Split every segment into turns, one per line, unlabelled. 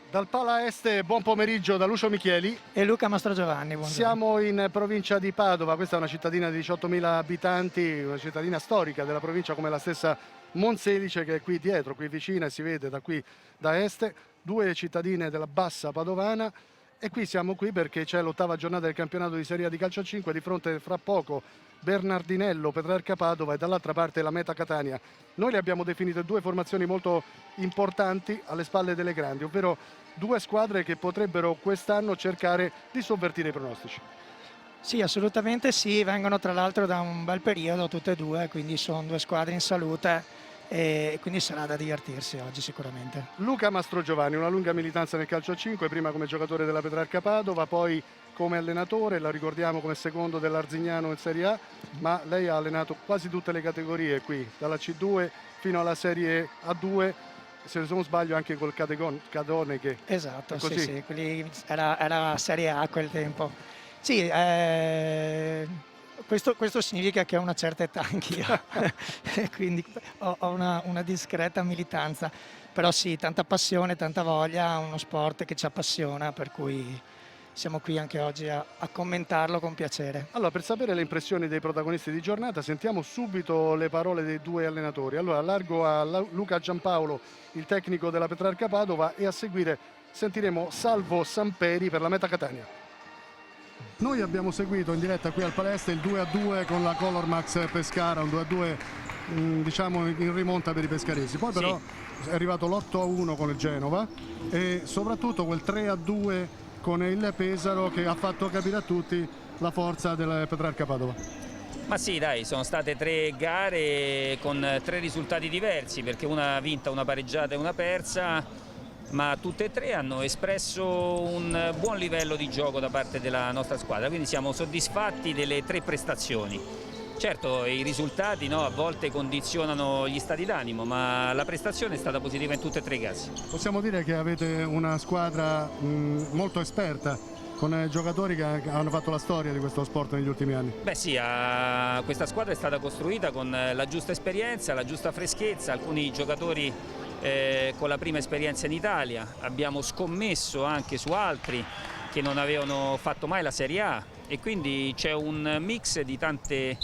Dal Pala Est, buon pomeriggio da Lucio Michieli.
E Luca Mastrogiovanni, buongiorno.
Siamo in provincia di Padova, questa è una cittadina di 18.000 abitanti, una cittadina storica della provincia come la stessa Monselice che è qui dietro, qui vicina e si vede da qui da est, due cittadine della bassa padovana e qui siamo qui perché c'è l'8ª giornata del campionato di Serie A di calcio a 5, di fronte fra poco Bernardinello, Petrarca Padova e dall'altra parte la Meta Catania. Noi le abbiamo definite due formazioni molto importanti alle spalle delle grandi, ovvero due squadre che potrebbero quest'anno cercare di sovvertire i pronostici.
Sì, assolutamente sì, vengono tra l'altro da un bel periodo tutte e due, quindi sono due squadre in salute e quindi sarà da divertirsi oggi sicuramente.
Luca Mastrogiovanni, una lunga militanza nel calcio a 5, prima come giocatore della Petrarca Padova, poi come allenatore, la ricordiamo come secondo dell'Arzignano in Serie A, ma lei ha allenato quasi tutte le categorie qui, dalla C2 fino alla Serie A2, se non sbaglio anche col Cadone che
Esatto, sì, era Serie A a quel tempo. Sì, questo significa che ho una certa età anch'io, quindi ho una discreta militanza, però sì, tanta passione, tanta voglia, uno sport che ci appassiona, per cui siamo qui anche oggi a commentarlo con piacere.
Allora, per sapere le impressioni dei protagonisti di giornata, sentiamo subito le parole dei due allenatori. Allora, largo a Luca Giampaolo, il tecnico della Petrarca Padova, e a seguire sentiremo Salvo Samperi per la Meta Catania. Noi abbiamo seguito in diretta qui al Palestra il 2-2 con la Color Max Pescara, un 2-2 diciamo in rimonta per i pescaresi. Poi però è arrivato l'8-1 con il Genova e soprattutto quel 3-2 con il Pesaro che ha fatto capire a tutti la forza del Petrarca Padova.
Ma sì, dai, sono state 3 gare con 3 risultati diversi, perché una vinta, una pareggiata e una persa, ma tutte e 3 hanno espresso un buon livello di gioco da parte della nostra squadra, quindi siamo soddisfatti delle 3 prestazioni. Certo, i risultati a volte condizionano gli stati d'animo, ma la prestazione è stata positiva in tutte e 3 i casi.
Possiamo dire che avete una squadra molto esperta, con giocatori che hanno fatto la storia di questo sport negli ultimi anni.
Beh sì, questa squadra è stata costruita con la giusta esperienza, la giusta freschezza, alcuni giocatori con la prima esperienza in Italia, abbiamo scommesso anche su altri che non avevano fatto mai la Serie A e quindi c'è un mix di tante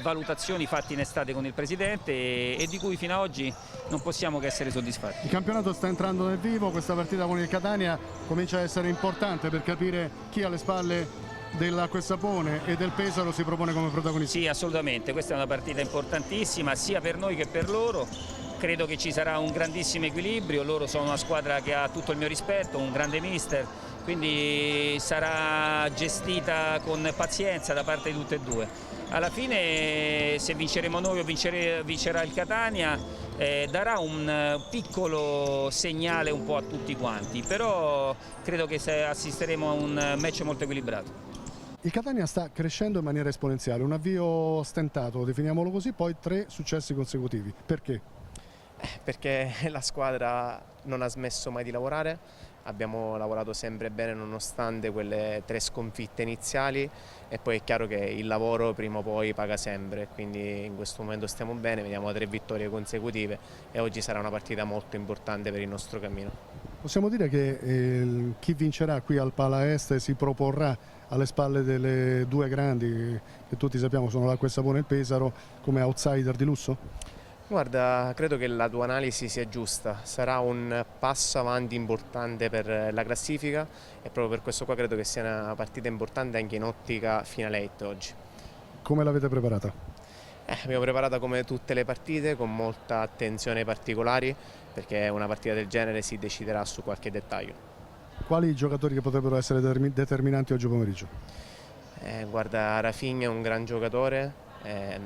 valutazioni fatte in estate con il Presidente e di cui fino ad oggi non possiamo che essere soddisfatti.
Il campionato sta entrando nel vivo, questa partita con il Catania comincia a essere importante per capire chi alle spalle dell'Acquesapone e del Pesaro si propone come protagonista.
Sì, assolutamente, questa è una partita importantissima sia per noi che per loro. Credo che ci sarà un grandissimo equilibrio, loro sono una squadra che ha tutto il mio rispetto, un grande mister, quindi sarà gestita con pazienza da parte di tutte e due. Alla fine se vinceremo noi o vincerà il Catania darà un piccolo segnale un po' a tutti quanti, però credo che assisteremo a un match molto equilibrato.
Il Catania sta crescendo in maniera esponenziale, un avvio stentato, definiamolo così, poi 3 successi consecutivi. Perché?
Perché la squadra non ha smesso mai di lavorare, abbiamo lavorato sempre bene nonostante quelle 3 sconfitte iniziali e poi è chiaro che il lavoro prima o poi paga sempre, quindi in questo momento stiamo bene, vediamo 3 vittorie consecutive e oggi sarà una partita molto importante per il nostro cammino.
Possiamo dire che chi vincerà qui al Pala Est si proporrà alle spalle delle due grandi che tutti sappiamo sono l'Acquesapone e il Pesaro come outsider di lusso?
Guarda, credo che la tua analisi sia giusta, sarà un passo avanti importante per la classifica e proprio per questo qua credo che sia una partita importante anche in ottica finale 8 oggi.
Come l'avete preparata?
Abbiamo preparata come tutte le partite con molta attenzione ai particolari perché una partita del genere si deciderà su qualche dettaglio.
Quali giocatori che potrebbero essere determinanti oggi pomeriggio?
Guarda, Rafinha è un gran giocatore,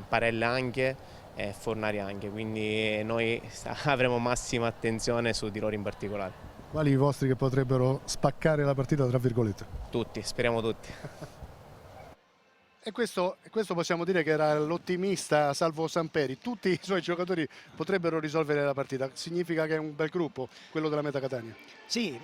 Barella anche. E Fornari anche, quindi noi avremo massima attenzione su di loro in particolare.
Quali i vostri che potrebbero spaccare la partita tra virgolette?
Tutti, speriamo tutti.
E questo possiamo dire che era l'ottimista Salvo Samperi, tutti i suoi giocatori potrebbero risolvere la partita, significa che è un bel gruppo quello della Meta Catania.
Sì,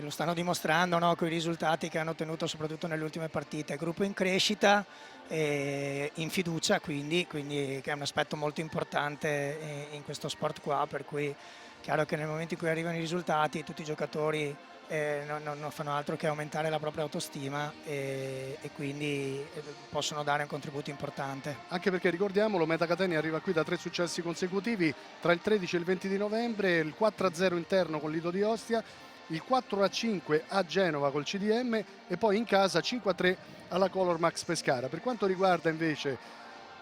lo stanno dimostrando con i risultati che hanno ottenuto soprattutto nelle ultime partite, gruppo in crescita, in fiducia quindi che è un aspetto molto importante in questo sport qua, per cui è chiaro che nel momento in cui arrivano i risultati tutti i giocatori non fanno altro che aumentare la propria autostima e quindi possono dare un contributo importante.
Anche perché ricordiamolo, Meta Catania arriva qui da 3 successi consecutivi tra il 13 e il 20 di novembre, il 4-0 interno con Lido di Ostia, il 4-5 a Genova col CDM e poi in casa 5-3 alla Color Max Pescara. Per quanto riguarda invece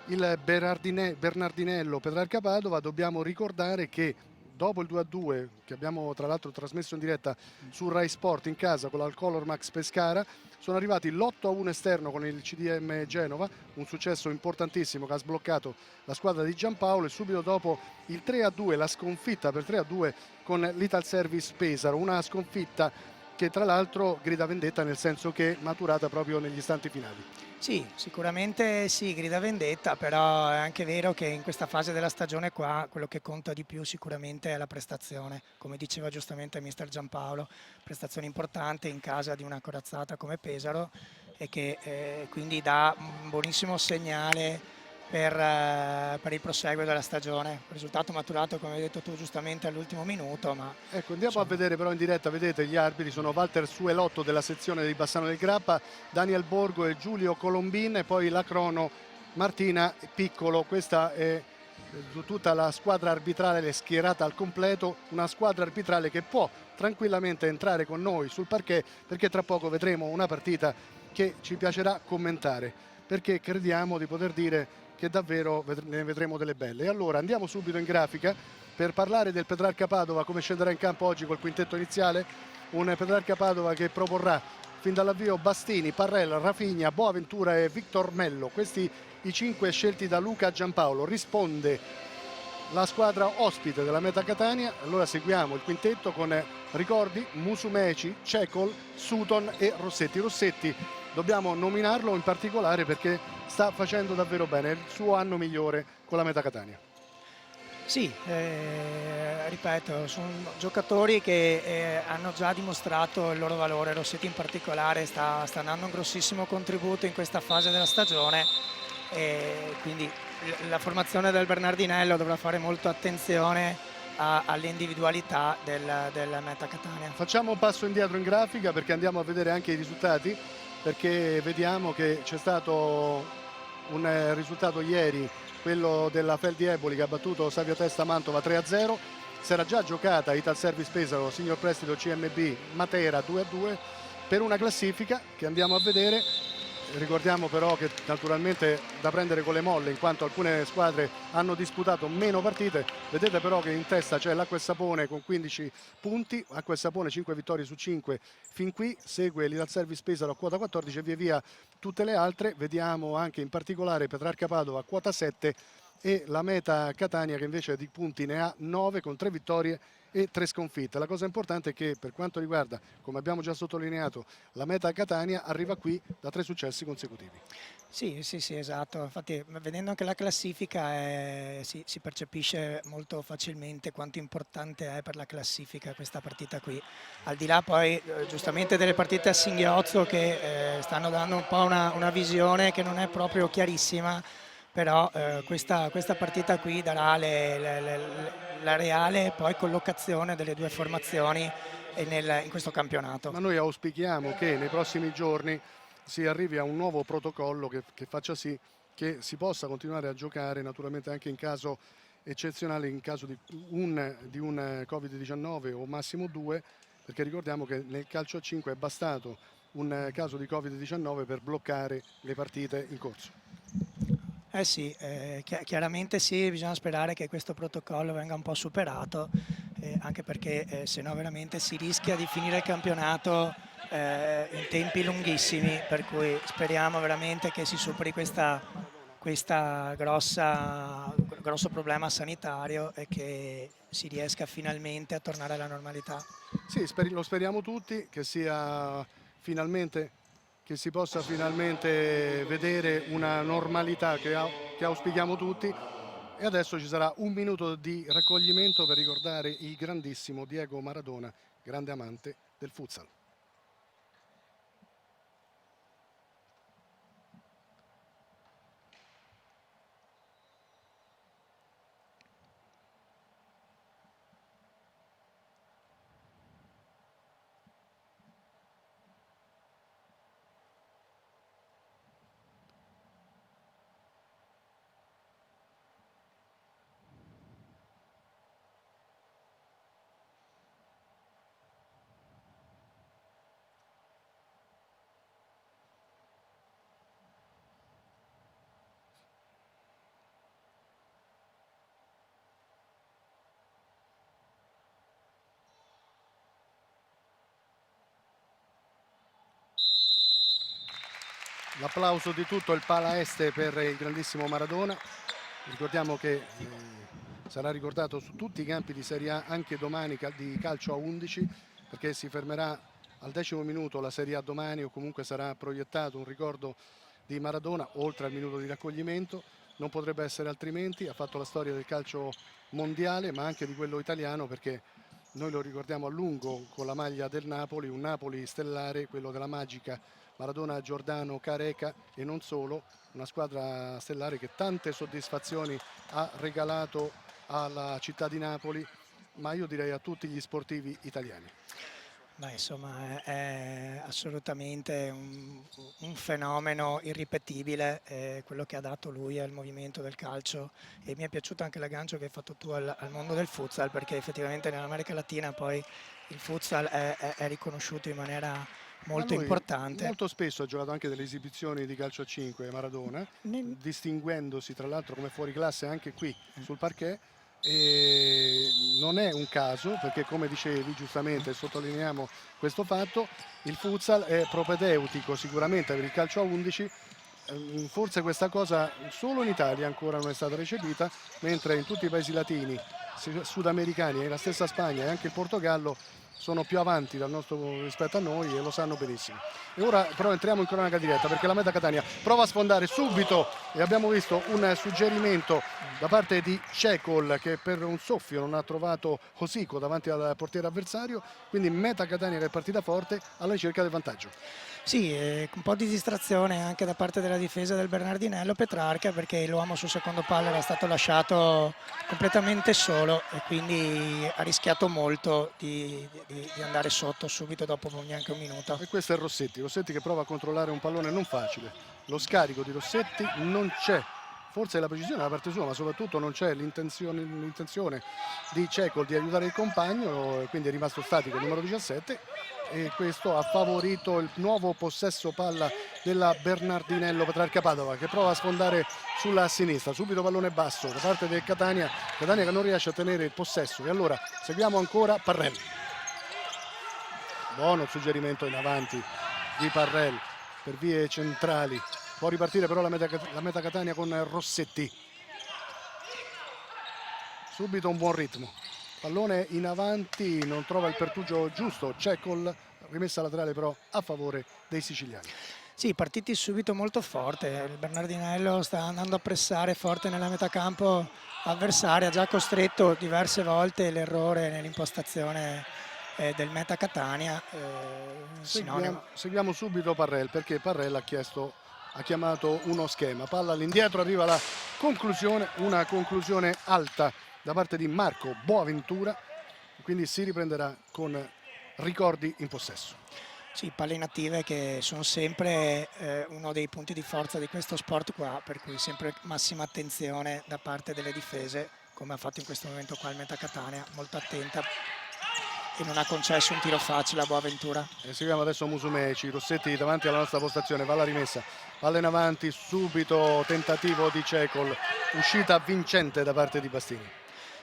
il Bernardinello Petrarca Padova, dobbiamo ricordare che dopo il 2-2 che abbiamo tra l'altro trasmesso in diretta su Rai Sport in casa con la Color Max Pescara, sono arrivati l'8-1 esterno con il CDM Genova, un successo importantissimo che ha sbloccato la squadra di Giampaolo, e subito dopo il 3-2, la sconfitta per 3-2 con l'Ital Service Pesaro, una sconfitta che tra l'altro grida vendetta, nel senso che maturata proprio negli istanti finali.
Sì, sicuramente sì, grida vendetta, però è anche vero che in questa fase della stagione qua quello che conta di più sicuramente è la prestazione, come diceva giustamente mister Giampaolo, prestazione importante in casa di una corazzata come Pesaro e che quindi dà un buonissimo segnale per il proseguo della stagione. Risultato maturato, come hai detto tu giustamente, all'ultimo minuto, ma
Ecco, andiamo
insomma,
a vedere però in diretta, vedete gli arbitri sono Walter Suelotto della sezione di Bassano del Grappa, Daniel Borgo e Giulio Colombin, e poi la crono Martina Piccolo. Questa è tutta la squadra arbitrale schierata al completo, una squadra arbitrale che può tranquillamente entrare con noi sul parquet, perché tra poco vedremo una partita che ci piacerà commentare, perché crediamo di poter dire che davvero ne vedremo delle belle. E allora andiamo subito in grafica per parlare del Petrarca Padova, come scenderà in campo oggi col quintetto iniziale. Un Petrarca Padova che proporrà fin dall'avvio Bastini, Parrella, Rafinha, Boaventura e Victor Mello, questi i 5 scelti da Luca Giampaolo. Risponde la squadra ospite della Meta Catania. Allora seguiamo il quintetto con ricordi Musumeci, Cecol, Sutton e Rossetti. Rossetti dobbiamo nominarlo in particolare perché sta facendo davvero bene, è il suo anno migliore con la Meta Catania.
sì, ripeto, sono giocatori che hanno già dimostrato il loro valore. Rossetti in particolare sta dando un grossissimo contributo in questa fase della stagione e quindi la formazione del Bernardinello dovrà fare molto attenzione alle individualità del Meta Catania.
Facciamo un passo indietro in grafica perché andiamo a vedere anche i risultati, perché vediamo che c'è stato un risultato ieri, quello della Feldi Eboli che ha battuto Savio Testa Mantova 3-0. Si era già giocata Ital Service Pesaro, Signor Prestito CMB Matera 2-2 per una classifica che andiamo a vedere. Ricordiamo però che naturalmente da prendere con le molle, in quanto alcune squadre hanno disputato meno partite. Vedete però che in testa c'è l'Acqua e Sapone con 15 punti, Acqua e Sapone 5 vittorie su 5 fin qui, segue l'Ital Service Pesaro a quota 14 e via via tutte le altre. Vediamo anche in particolare Petrarca Padova a quota 7 e la Meta Catania che invece di punti ne ha 9 con 3 vittorie e 3 sconfitte. La cosa importante è che per quanto riguarda, come abbiamo già sottolineato, la Meta Catania arriva qui da 3 successi consecutivi.
Sì, esatto. Infatti, vedendo anche la classifica, si percepisce molto facilmente quanto importante è per la classifica questa partita qui. Al di là poi, giustamente, delle partite a singhiozzo che stanno dando un po' una visione che non è proprio chiarissima, però questa partita qui darà la reale poi collocazione delle due formazioni in questo campionato.
Ma noi auspichiamo che nei prossimi giorni si arrivi a un nuovo protocollo che faccia sì che si possa continuare a giocare, naturalmente anche in caso eccezionale, in caso di un Covid-19 o massimo 2, perché ricordiamo che nel calcio a 5 è bastato un caso di Covid-19 per bloccare le partite in corso.
Eh sì, chiaramente sì, bisogna sperare che questo protocollo venga un po' superato, anche perché se no veramente si rischia di finire il campionato in tempi lunghissimi, per cui speriamo veramente che si superi questa grosso problema sanitario e che si riesca finalmente a tornare alla normalità.
Sì, lo speriamo tutti, che sia finalmente, che si possa finalmente vedere una normalità che auspichiamo tutti. E adesso ci sarà un minuto di raccoglimento per ricordare il grandissimo Diego Maradona, grande amante del futsal. L'applauso di tutto il Pala Este per il grandissimo Maradona. Ricordiamo che sarà ricordato su tutti i campi di Serie A anche domani di calcio a 11, perché si fermerà al 10° minuto la Serie A domani, o comunque sarà proiettato un ricordo di Maradona oltre al minuto di raccoglimento. Non potrebbe essere altrimenti. Ha fatto la storia del calcio mondiale, ma anche di quello italiano, perché noi lo ricordiamo a lungo con la maglia del Napoli, un Napoli stellare, quello della magica Maradona, Giordano, Careca e non solo, una squadra stellare che tante soddisfazioni ha regalato alla città di Napoli, ma io direi a tutti gli sportivi italiani.
Beh, insomma, è assolutamente un fenomeno irripetibile, quello che ha dato lui al movimento del calcio, e mi è piaciuto anche l'aggancio che hai fatto tu al mondo del futsal, perché effettivamente nell'America Latina poi il futsal è riconosciuto in maniera molto importante.
Molto spesso ha giocato anche delle esibizioni di calcio a 5 Maradona, distinguendosi tra l'altro come fuoriclasse anche qui sul parquet. E non è un caso, perché come dicevi giustamente, sottolineiamo questo fatto, il futsal è propedeutico sicuramente per il calcio a 11. Forse questa cosa solo in Italia ancora non è stata recepita, mentre in tutti i paesi latini, sudamericani e la stessa Spagna e anche il Portogallo sono più avanti dal nostro rispetto a noi e lo sanno benissimo. E ora però entriamo in cronaca diretta, perché la Meta Catania prova a sfondare subito, e abbiamo visto un suggerimento da parte di Cecol, che per un soffio non ha trovato Hosico davanti al portiere avversario, quindi Meta Catania che è partita forte alla ricerca del vantaggio.
Sì, un po' di distrazione anche da parte della difesa del Bernardinello Petrarca, perché l'uomo sul secondo palo era stato lasciato completamente solo e quindi ha rischiato molto di andare sotto subito dopo neanche un minuto.
E questo è Rossetti che prova a controllare un pallone non facile. Lo scarico di Rossetti non c'è, forse la precisione da parte sua, ma soprattutto non c'è l'intenzione di Cecol di aiutare il compagno, quindi è rimasto statico il numero 17, e questo ha favorito il nuovo possesso palla della Bernardinello Petrarca Padova, che prova a sfondare sulla sinistra. Subito pallone basso da parte del Catania che non riesce a tenere il possesso, e allora seguiamo ancora Parrell. Buono suggerimento in avanti di Parrell per vie centrali. Può ripartire però la Meta Catania con Rossetti. Subito un buon ritmo. Pallone in avanti, non trova il pertugio giusto. Cecol, rimessa laterale però a favore dei siciliani.
Sì, partiti subito molto forte. Il Bernardinello sta andando a pressare forte nella metà campo avversaria, ha già costretto diverse volte l'errore nell'impostazione del Meta Catania.
Seguiamo subito Parrell, perché Parrell ha chiamato uno schema. Palla all'indietro, arriva la conclusione, una conclusione alta da parte di Marco Boaventura, quindi si riprenderà con ricordi in possesso.
Sì, palle inattive che sono sempre uno dei punti di forza di questo sport qua, per cui sempre massima attenzione da parte delle difese, come ha fatto in questo momento qua il Meta Catania, molto attenta, e non ha concesso un tiro facile a Boaventura.
E seguiamo adesso Musumeci. Rossetti davanti alla nostra postazione, va la rimessa, palla in avanti, subito tentativo di Cecol, uscita vincente da parte di Bastini.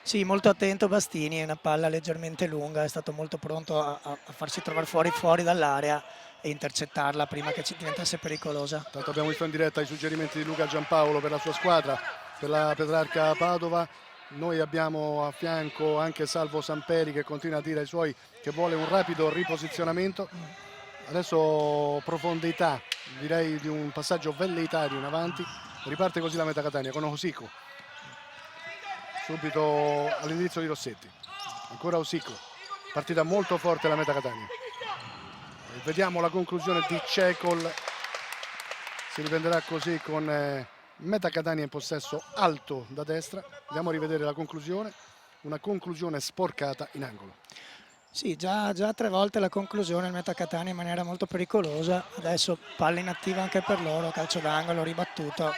Sì, molto attento Bastini, una palla leggermente lunga, è stato molto pronto a farsi trovare fuori dall'area e intercettarla prima che ci diventasse pericolosa.
Tanto abbiamo visto in diretta i suggerimenti di Luca Giampaolo per la sua squadra, per la Petrarca Padova. Noi abbiamo a fianco anche Salvo Samperi che continua a dire ai suoi che vuole un rapido riposizionamento. Adesso profondità, direi di un passaggio velleitario in avanti. Riparte così la Meta Catania con Hosico. Subito all'indirizzo di Rossetti. Ancora Hosico. Partita molto forte la Meta Catania. E vediamo la conclusione di Cecol. Si riprenderà così con Meta Catania in possesso alto da destra. Andiamo a rivedere la conclusione. Una conclusione sporcata in angolo.
Sì, già 3 volte la conclusione il Meta Catania in maniera molto pericolosa. Adesso palla inattiva anche per loro, calcio d'angolo ribattuto.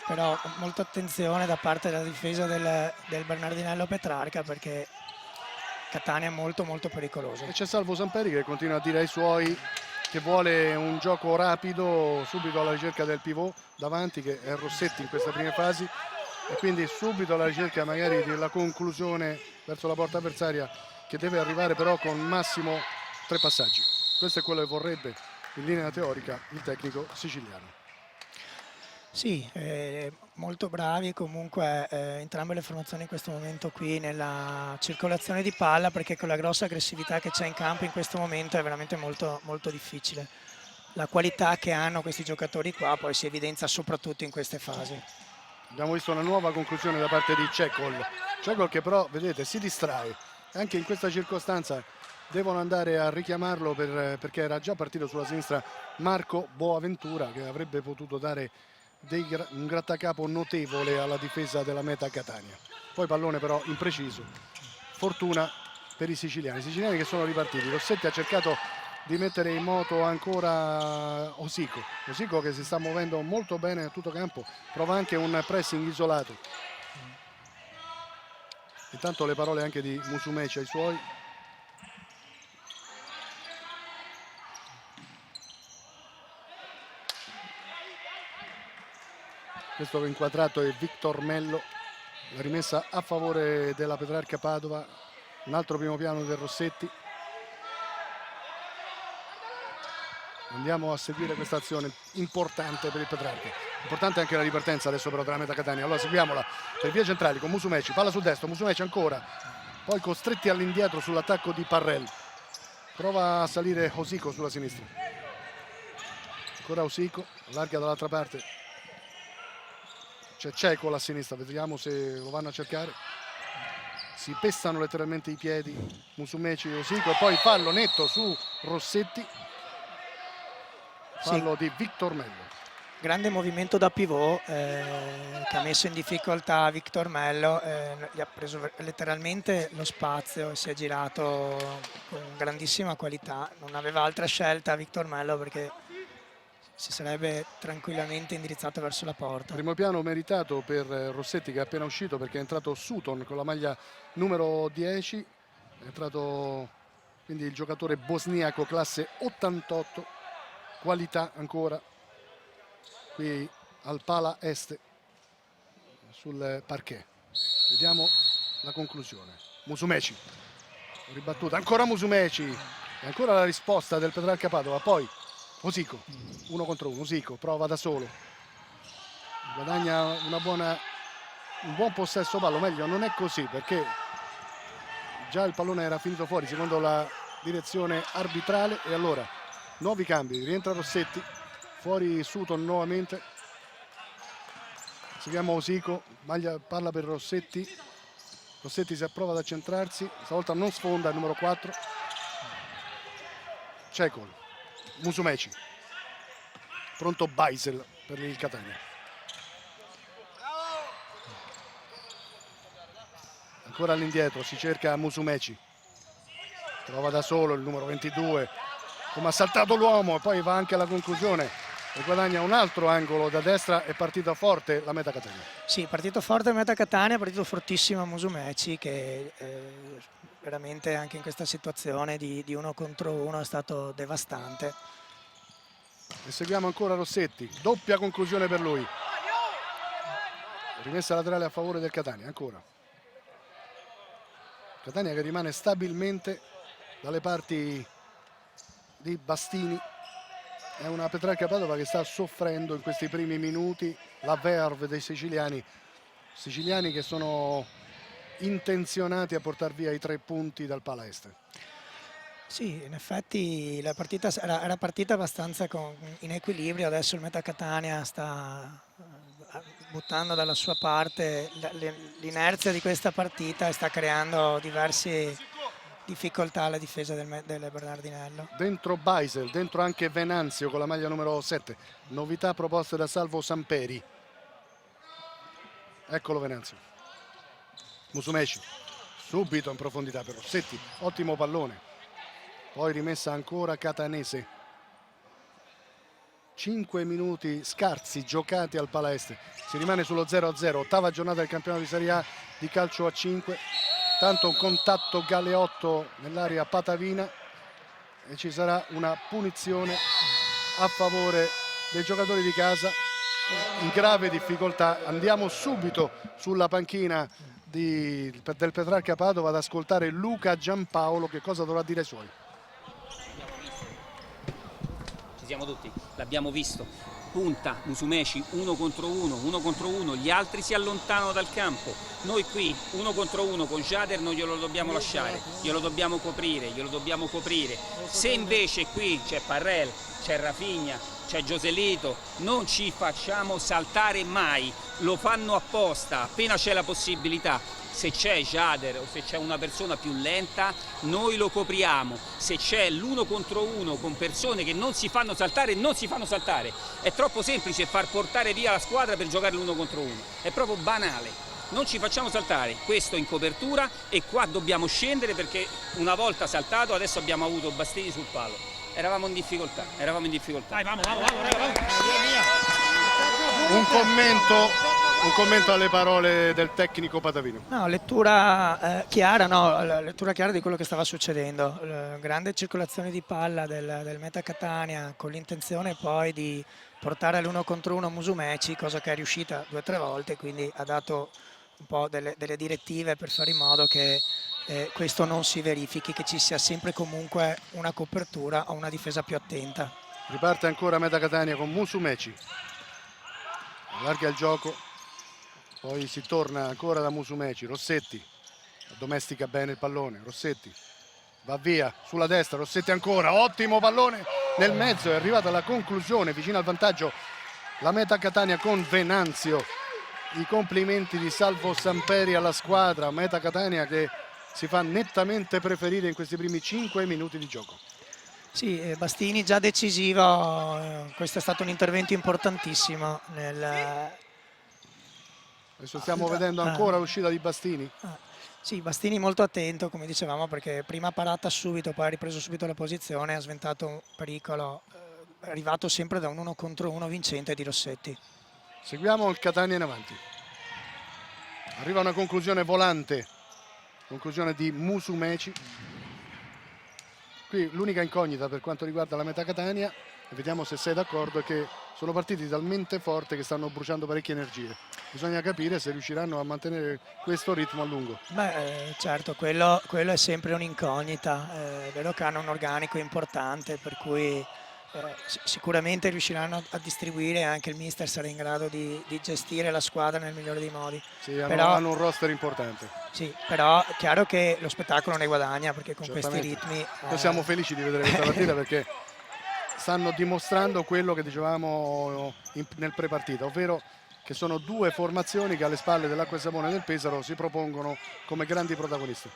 Però molta attenzione da parte della difesa del Bernardinello Petrarca, perché Catania è molto pericoloso.
E c'è Salvo Samperi che continua a dire ai suoi che vuole un gioco rapido, subito alla ricerca del pivot davanti, che è Rossetti in queste prime fasi, e quindi subito alla ricerca magari della conclusione verso la porta avversaria, che deve arrivare però con massimo 3 passaggi. Questo è quello che vorrebbe in linea teorica il tecnico siciliano.
Sì, molto bravi comunque entrambe le formazioni in questo momento qui nella circolazione di palla, perché con la grossa aggressività che c'è in campo in questo momento è veramente molto, molto difficile. La qualità che hanno questi giocatori qua poi si evidenzia soprattutto in queste fasi.
Abbiamo visto una nuova conclusione da parte di Cecol che però, vedete, si distrae. Anche in questa circostanza devono andare a richiamarlo perché era già partito sulla sinistra Marco Boaventura, che avrebbe potuto dare un grattacapo notevole alla difesa della Meta Catania. Poi pallone però impreciso. Fortuna per i siciliani che sono ripartiti. Rossetti ha cercato di mettere in moto ancora Osico che si sta muovendo molto bene a tutto campo, prova anche un pressing isolato. Intanto le parole anche di Musumeci ai suoi. Questo che inquadrato è Victor Mello, la rimessa a favore della Petrarca Padova, un altro primo piano del Rossetti. Andiamo a seguire questa azione importante per il Petrarca. Importante anche la ripartenza adesso però della Meta Catania. Allora seguiamola per vie centrali con Musumeci, palla sul destro, Musumeci ancora, poi costretti all'indietro sull'attacco di Parrell. Prova a salire Osico sulla sinistra. Ancora Osico, allarga dall'altra parte. C'è Cecol a sinistra, vediamo se lo vanno a cercare. Si pestano letteralmente i piedi Musumeci e Osico e poi fallo netto su Rossetti. Fallo di Victor Mello.
Grande movimento da pivot che ha messo in difficoltà Victor Mello, gli ha preso letteralmente lo spazio e si è girato con grandissima qualità. Non aveva altra scelta Victor Mello perché si sarebbe tranquillamente indirizzato verso la porta.
Primo piano meritato per Rossetti che è appena uscito perché è entrato Sutton con la maglia numero 10. È entrato quindi il giocatore bosniaco classe 88. Qualità ancora qui al Pala Est sul parquet. Vediamo la conclusione. Musumeci, ribattuta, ancora Musumeci e ancora la risposta del Petrarca Padova. Poi Osico, 1 contro 1, Osico prova da solo, guadagna un buon possesso pallo, meglio non è così perché già il pallone era finito fuori secondo la direzione arbitrale. E allora nuovi cambi, rientra Rossetti, fuori Sutton nuovamente. Seguiamo Osico, palla per Rossetti. Rossetti si approva ad accentrarsi, stavolta non sfonda il numero 4. Cecol, Musumeci, pronto Baisel per il Catania. Ancora all'indietro, si cerca Musumeci, trova da solo il numero 22. Come ha saltato l'uomo e poi va anche alla conclusione e guadagna un altro angolo da destra. È partita forte la Meta Catania.
Sì, partito forte la Meta Catania, partito fortissimo Musumeci che veramente anche in questa situazione di 1 contro 1 è stato devastante.
E seguiamo ancora Rossetti, doppia conclusione per lui. Rimessa laterale a favore del Catania, ancora. Catania che rimane stabilmente dalle parti di Bastini. È una Petrarca Padova che sta soffrendo in questi primi minuti la verve dei siciliani che sono intenzionati a portare via i 3 punti dal Pala Est.
Sì, in effetti la partita era partita abbastanza in equilibrio, adesso il Meta Catania sta buttando dalla sua parte l'inerzia di questa partita e sta creando diverse difficoltà alla difesa del Bernardinello.
Dentro Baisel, dentro anche Venanzio con la maglia numero 7. Novità proposte da Salvo Samperi. Eccolo Venanzio. Musumeci, subito in profondità per Rossetti, ottimo pallone. Poi rimessa ancora Catanese. 5 minuti scarsi giocati al Pala Est. Si rimane sullo 0-0, ottava giornata del campionato di Serie A di calcio a 5. Tanto un contatto Galeotto nell'area patavina e ci sarà una punizione a favore dei giocatori di casa in grave difficoltà. Andiamo subito sulla panchina del Petrarca Padova ad ascoltare Luca Giampaolo che cosa dovrà dire ai suoi.
ci siamo tutti, l'abbiamo visto, punta Musumeci 1 contro 1, gli altri si allontanano dal campo, noi qui 1 contro 1 con Jader non glielo dobbiamo lasciare, glielo dobbiamo coprire, se invece qui c'è Parrel, c'è Rafinha, c'è Joselito, non ci facciamo saltare mai, lo fanno apposta, appena c'è la possibilità. Se c'è Jader o se c'è una persona più lenta, noi lo copriamo. Se c'è l'1 contro 1 con persone che non si fanno saltare, non si fanno saltare. È troppo semplice far portare via la squadra per giocare l'1 contro 1. È proprio banale. Non ci facciamo saltare, questo in copertura, e qua dobbiamo scendere perché una volta saltato adesso abbiamo avuto Bastini sul palo. Eravamo in difficoltà. Dai, vamos,
Un commento alle parole del tecnico patavino.
No, lettura chiara di quello che stava succedendo. Grande circolazione di palla del Meta Catania con l'intenzione poi di portare all'1 contro 1 Musumeci, cosa che è riuscita 2 o 3 volte, quindi ha dato un po' delle direttive per fare in modo che questo non si verifichi, che ci sia sempre comunque una copertura o una difesa più attenta.
Riparte ancora Meta Catania con Musumeci, allarga il gioco, poi si torna ancora da Musumeci, Rossetti domestica bene il pallone, Rossetti va via sulla destra, Rossetti ancora, ottimo pallone nel mezzo, è arrivata alla conclusione, vicino al vantaggio la Meta Catania con Venanzio. I complimenti di Salvo Samperi alla squadra, Meta Catania che si fa nettamente preferire in questi primi 5 minuti di gioco.
Sì, Bastini già decisivo, questo è stato un intervento importantissimo
Adesso stiamo vedendo ancora l'uscita di Bastini.
Sì, Bastini molto attento, come dicevamo, perché prima parata subito, poi ha ripreso subito la posizione, ha sventato un pericolo, arrivato sempre da un 1 contro 1 vincente di Rossetti.
Seguiamo il Catania in avanti. Arriva una conclusione volante, conclusione di Musumeci. Qui l'unica incognita per quanto riguarda la Meta Catania, e vediamo se sei d'accordo, è che sono partiti talmente forte che stanno bruciando parecchie energie. Bisogna capire se riusciranno a mantenere questo ritmo a lungo.
Beh, certo, quello è sempre un'incognita. È vero che hanno un organico importante, per cui sicuramente riusciranno a distribuire, anche il mister sarà in grado di gestire la squadra nel migliore dei modi.
Sì, hanno un roster importante.
Sì, però è chiaro che lo spettacolo ne guadagna, perché con questi ritmi...
Noi siamo felici di vedere questa partita perché stanno dimostrando quello che dicevamo nel prepartita, ovvero che sono 2 formazioni che alle spalle dell'Acqua e Sapone e del Pesaro si propongono come grandi protagonisti.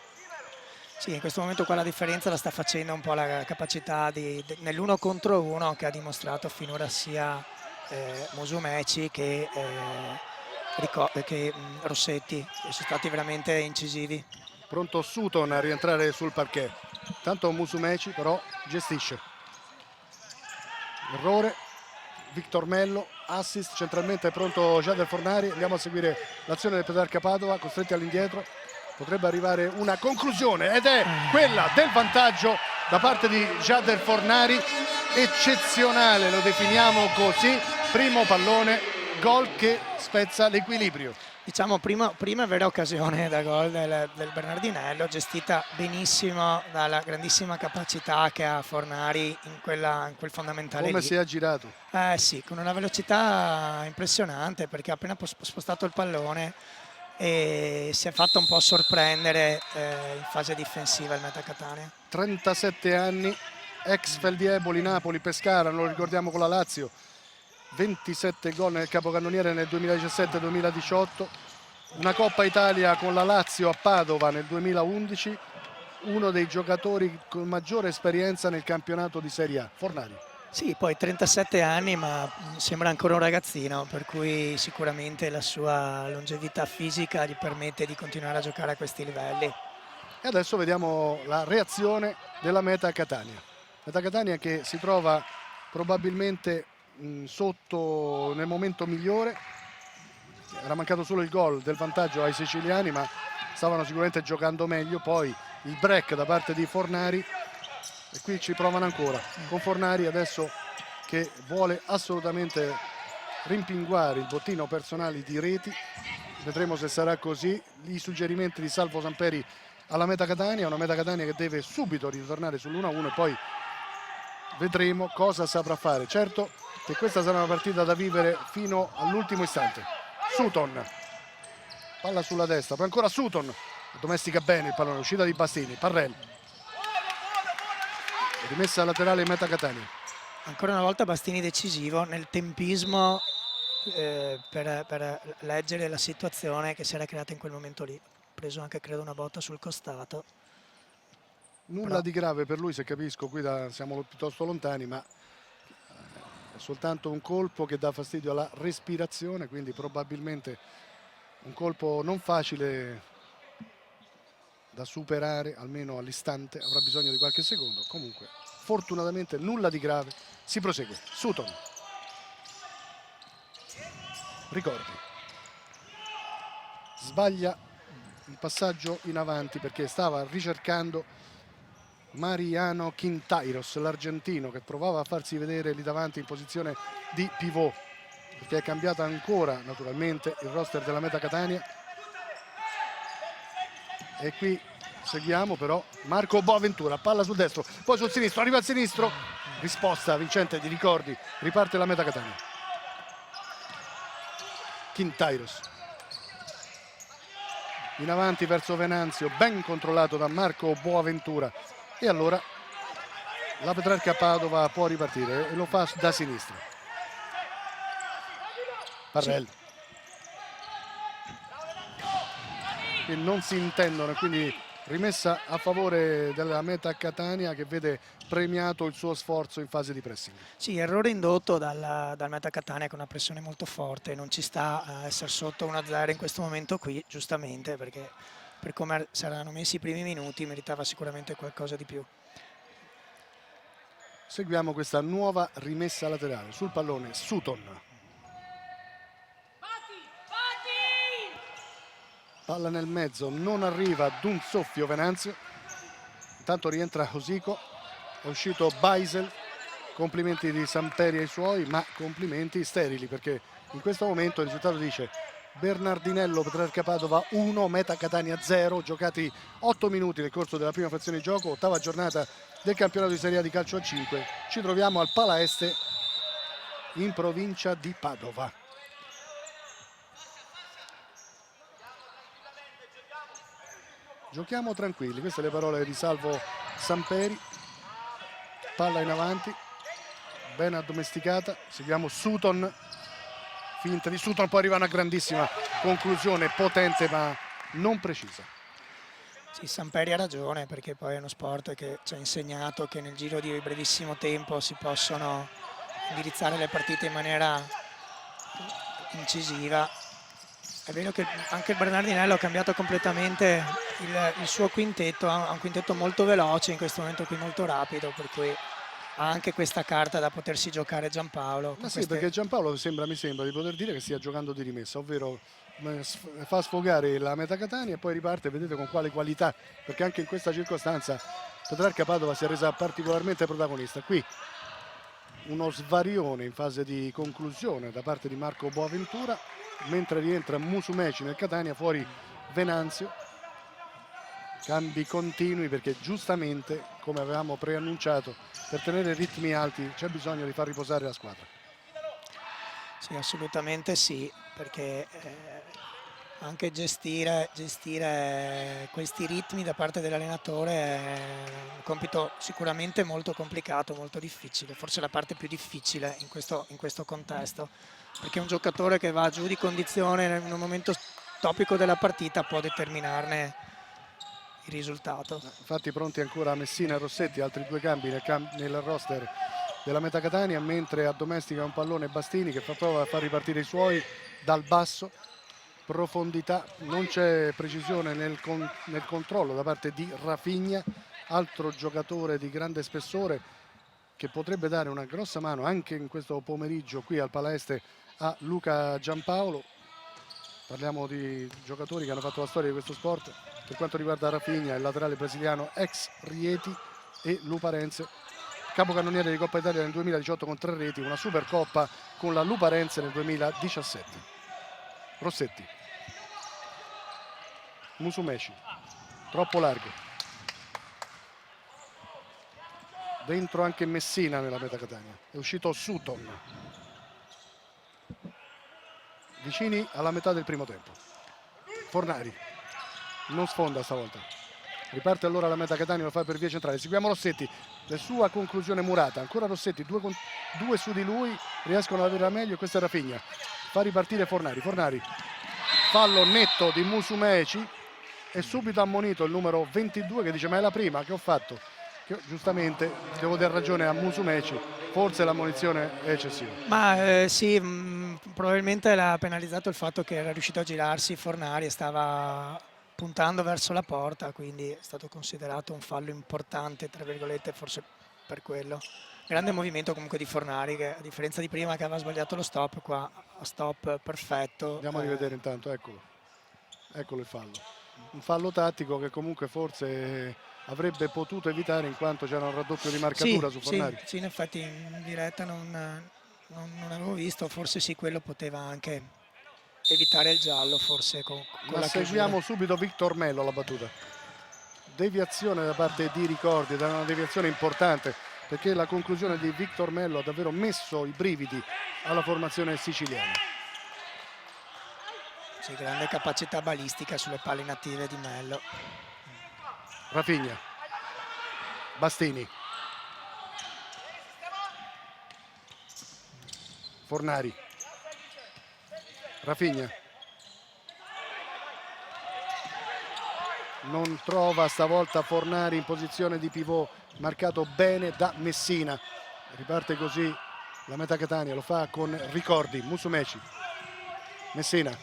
Sì, in questo momento qua la differenza la sta facendo un po' la capacità nell'1 contro 1 che ha dimostrato finora sia Musumeci che Rossetti, che sono stati veramente incisivi.
Pronto Sutton a rientrare sul parquet. Tanto Musumeci però gestisce. Errore, Victor Mello, assist, centralmente è pronto Jader Fornari. Andiamo a seguire l'azione del Petrarca Padova, costretti all'indietro. Potrebbe arrivare una conclusione ed è quella del vantaggio da parte di Jader Fornari, eccezionale, lo definiamo così, primo pallone, gol che spezza l'equilibrio.
Diciamo prima vera occasione da gol del Bernardinello, gestita benissimo dalla grandissima capacità che ha Fornari in quel fondamentale.
Come
lì.
si è girato?
Sì, con una velocità impressionante, perché ha appena spostato il pallone e si è fatto un po' sorprendere in fase difensiva il Meta Catania.
37 anni, ex Feldieboli, Napoli, Pescara, lo ricordiamo con la Lazio, 27 gol nel capocannoniere nel 2017-2018, una Coppa Italia con la Lazio a Padova nel 2011, uno dei giocatori con maggiore esperienza nel campionato di Serie A, Fornari.
Sì, poi 37 anni, ma sembra ancora un ragazzino, per cui sicuramente la sua longevità fisica gli permette di continuare a giocare a questi livelli.
E adesso vediamo la reazione della Meta Catania. Meta Catania che si trova probabilmente sotto nel momento migliore. Era mancato solo il gol del vantaggio ai siciliani, ma stavano sicuramente giocando meglio. Poi il break da parte di Fornari e qui ci provano ancora con Fornari adesso che vuole assolutamente rimpinguare il bottino personale di reti. Vedremo se sarà così. I suggerimenti di Salvo Samperi alla Meta Catania, una Meta Catania che deve subito ritornare sull'1-1 e poi vedremo cosa saprà fare. Certo che questa sarà una partita da vivere fino all'ultimo istante. Sutton, palla sulla destra, poi ancora Sutton, domestica bene il pallone, uscita di Bastini, Parrell, rimessa laterale in meta Catania.
Ancora una volta Bastini decisivo nel tempismo per leggere la situazione che si era creata in quel momento lì. Ha preso anche credo una botta sul costato.
Nulla
Però
di grave per lui, se capisco, qui siamo piuttosto lontani, ma è soltanto un colpo che dà fastidio alla respirazione, quindi probabilmente un colpo non facile da superare, almeno all'istante, avrà bisogno di qualche secondo. Comunque, fortunatamente nulla di grave, si prosegue. Sutton, Ricordi, sbaglia il passaggio in avanti perché stava ricercando Mariano Quintairos, l'argentino, che provava a farsi vedere lì davanti in posizione di pivot, perché è cambiato ancora naturalmente il roster della meta Catania. E qui seguiamo però Marco Boaventura, palla sul destro, poi sul sinistro, arriva al sinistro, risposta vincente di Ricordi, riparte la meta Catania. Quintairos in avanti verso Venanzio, ben controllato da Marco Boaventura, e allora la Petrarca Padova può ripartire e lo fa da sinistra. Parrell, che non si intendono, quindi rimessa a favore della meta Catania, che vede premiato il suo sforzo in fase di pressing.
sì, errore indotto dal meta Catania con una pressione molto forte, non ci sta a essere sotto 1-0 in questo momento qui, giustamente, perché per come saranno messi i primi minuti meritava sicuramente qualcosa di più.
Seguiamo questa nuova rimessa laterale sul pallone Sutton. Palla nel mezzo, non arriva ad un soffio Venanzio. Intanto rientra Osico, è uscito Baisel. Complimenti di Samperi ai suoi, ma complimenti sterili, perché in questo momento il risultato dice Bernardinello, Petrarca Padova 1, meta Catania 0, giocati 8 minuti nel corso della prima frazione di gioco, ottava giornata del campionato di Serie A di calcio a 5. Ci troviamo al Pala Este in provincia di Padova. Giochiamo tranquilli, queste le parole di Salvo Samperi. Palla in avanti, ben addomesticata. Seguiamo Sutton, finta di Sutton, poi arriva una grandissima conclusione, potente ma non precisa.
Sì, Samperi ha ragione, perché poi è uno sport che ci ha insegnato che nel giro di brevissimo tempo si possono indirizzare le partite in maniera incisiva. È vero che anche il Bernardinello ha cambiato completamente il suo quintetto, ha un quintetto molto veloce, in questo momento qui molto rapido, per cui ha anche questa carta da potersi giocare Giampaolo.
Ma sì, perché Giampaolo mi sembra di poter dire che stia giocando di rimessa, ovvero fa sfogare la meta Catania e poi riparte, vedete con quale qualità, perché anche in questa circostanza Petrarca Padova si è resa particolarmente protagonista. Qui uno svarione in fase di conclusione da parte di Marco Boaventura, mentre rientra Musumeci nel Catania, fuori Venanzio. Cambi continui, perché giustamente, come avevamo preannunciato, per tenere ritmi alti c'è bisogno di far riposare la squadra.
Sì, assolutamente sì, perché anche gestire questi ritmi da parte dell'allenatore è un compito sicuramente molto complicato, molto difficile, forse la parte più difficile in questo contesto, perché un giocatore che va giù di condizione in un momento topico della partita può determinarne il risultato.
Infatti pronti ancora Messina e Rossetti, altri due cambi nel roster della meta Catania, mentre addomestica un pallone Bastini, che fa prova a far ripartire i suoi dal basso. Profondità, non c'è precisione nel controllo da parte di Rafinha, altro giocatore di grande spessore che potrebbe dare una grossa mano anche in questo pomeriggio qui al Pala Este a Luca Giampaolo. Parliamo di giocatori che hanno fatto la storia di questo sport. Per quanto riguarda Rafinha, il laterale brasiliano ex Rieti, e Luparense, capocannoniere di Coppa Italia nel 2018 con 3 reti, una Supercoppa con la Luparense nel 2017. Rossetti, Musumeci, troppo largo, Dentro anche Messina nella metà Catania. È uscito Sutton. Vicini alla metà del primo tempo. Fornari non sfonda stavolta. Riparte allora la metà Catania, lo fa per via centrale. Seguiamo Rossetti, la sua conclusione murata. Ancora Rossetti, due su di lui, riescono ad avere meglio. Questa è Rafinha. Fa ripartire Fornari. Fornari, fallo netto di Musumeci. E subito ammonito il numero 22 che dice: ma è la prima che ho fatto. Che, giustamente devo dare ragione a Musumeci, forse l'ammonizione è eccessiva.
Ma sì, probabilmente l'ha penalizzato il fatto che era riuscito a girarsi Fornari e stava puntando verso la porta, quindi è stato considerato un fallo importante, tra virgolette, forse per quello. Grande movimento comunque di Fornari, che a differenza di prima che aveva sbagliato lo stop, qua a stop perfetto.
Andiamo a rivedere intanto, eccolo il fallo. Un fallo tattico che comunque forse avrebbe potuto evitare, in quanto c'era un raddoppio di marcatura su Fornari.
Sì, in effetti in diretta non avevo visto, forse sì, quello poteva anche evitare il giallo, forse con
Ma
la
seguiamo subito Victor Mello la battuta. Deviazione da parte di Ricordi, ed è una deviazione importante, perché la conclusione di Victor Mello ha davvero messo i brividi alla formazione siciliana.
Sì, grande capacità balistica sulle palle native di Mello.
Rafinha, Bastini, Fornari, Rafinha, non trova stavolta Fornari in posizione di pivot, marcato bene da Messina. Riparte così la metà Catania, lo fa con Ricordi. Musumeci, Messina,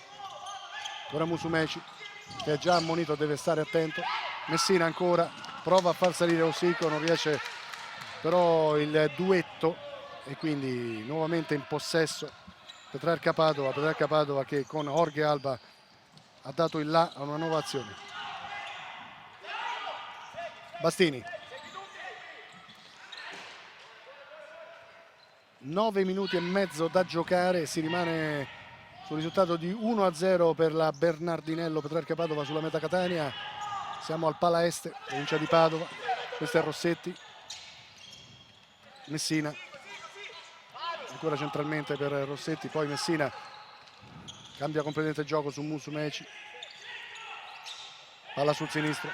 ora Musumeci che è già ammonito, deve stare attento. Messina ancora, prova a far salire Osico, non riesce però il duetto, e quindi nuovamente in possesso Petrarca Padova che con Jorge Alba ha dato il là a una nuova azione. Bastini, 9 minuti e mezzo da giocare, si rimane sul risultato di 1-0 per la Bernardinello Petrarca Padova sulla metà Catania. Siamo al Pala Este, provincia di Padova. Questo è Rossetti, Messina, ancora centralmente per Rossetti, poi Messina cambia completamente il gioco su Musumeci, palla sul sinistro,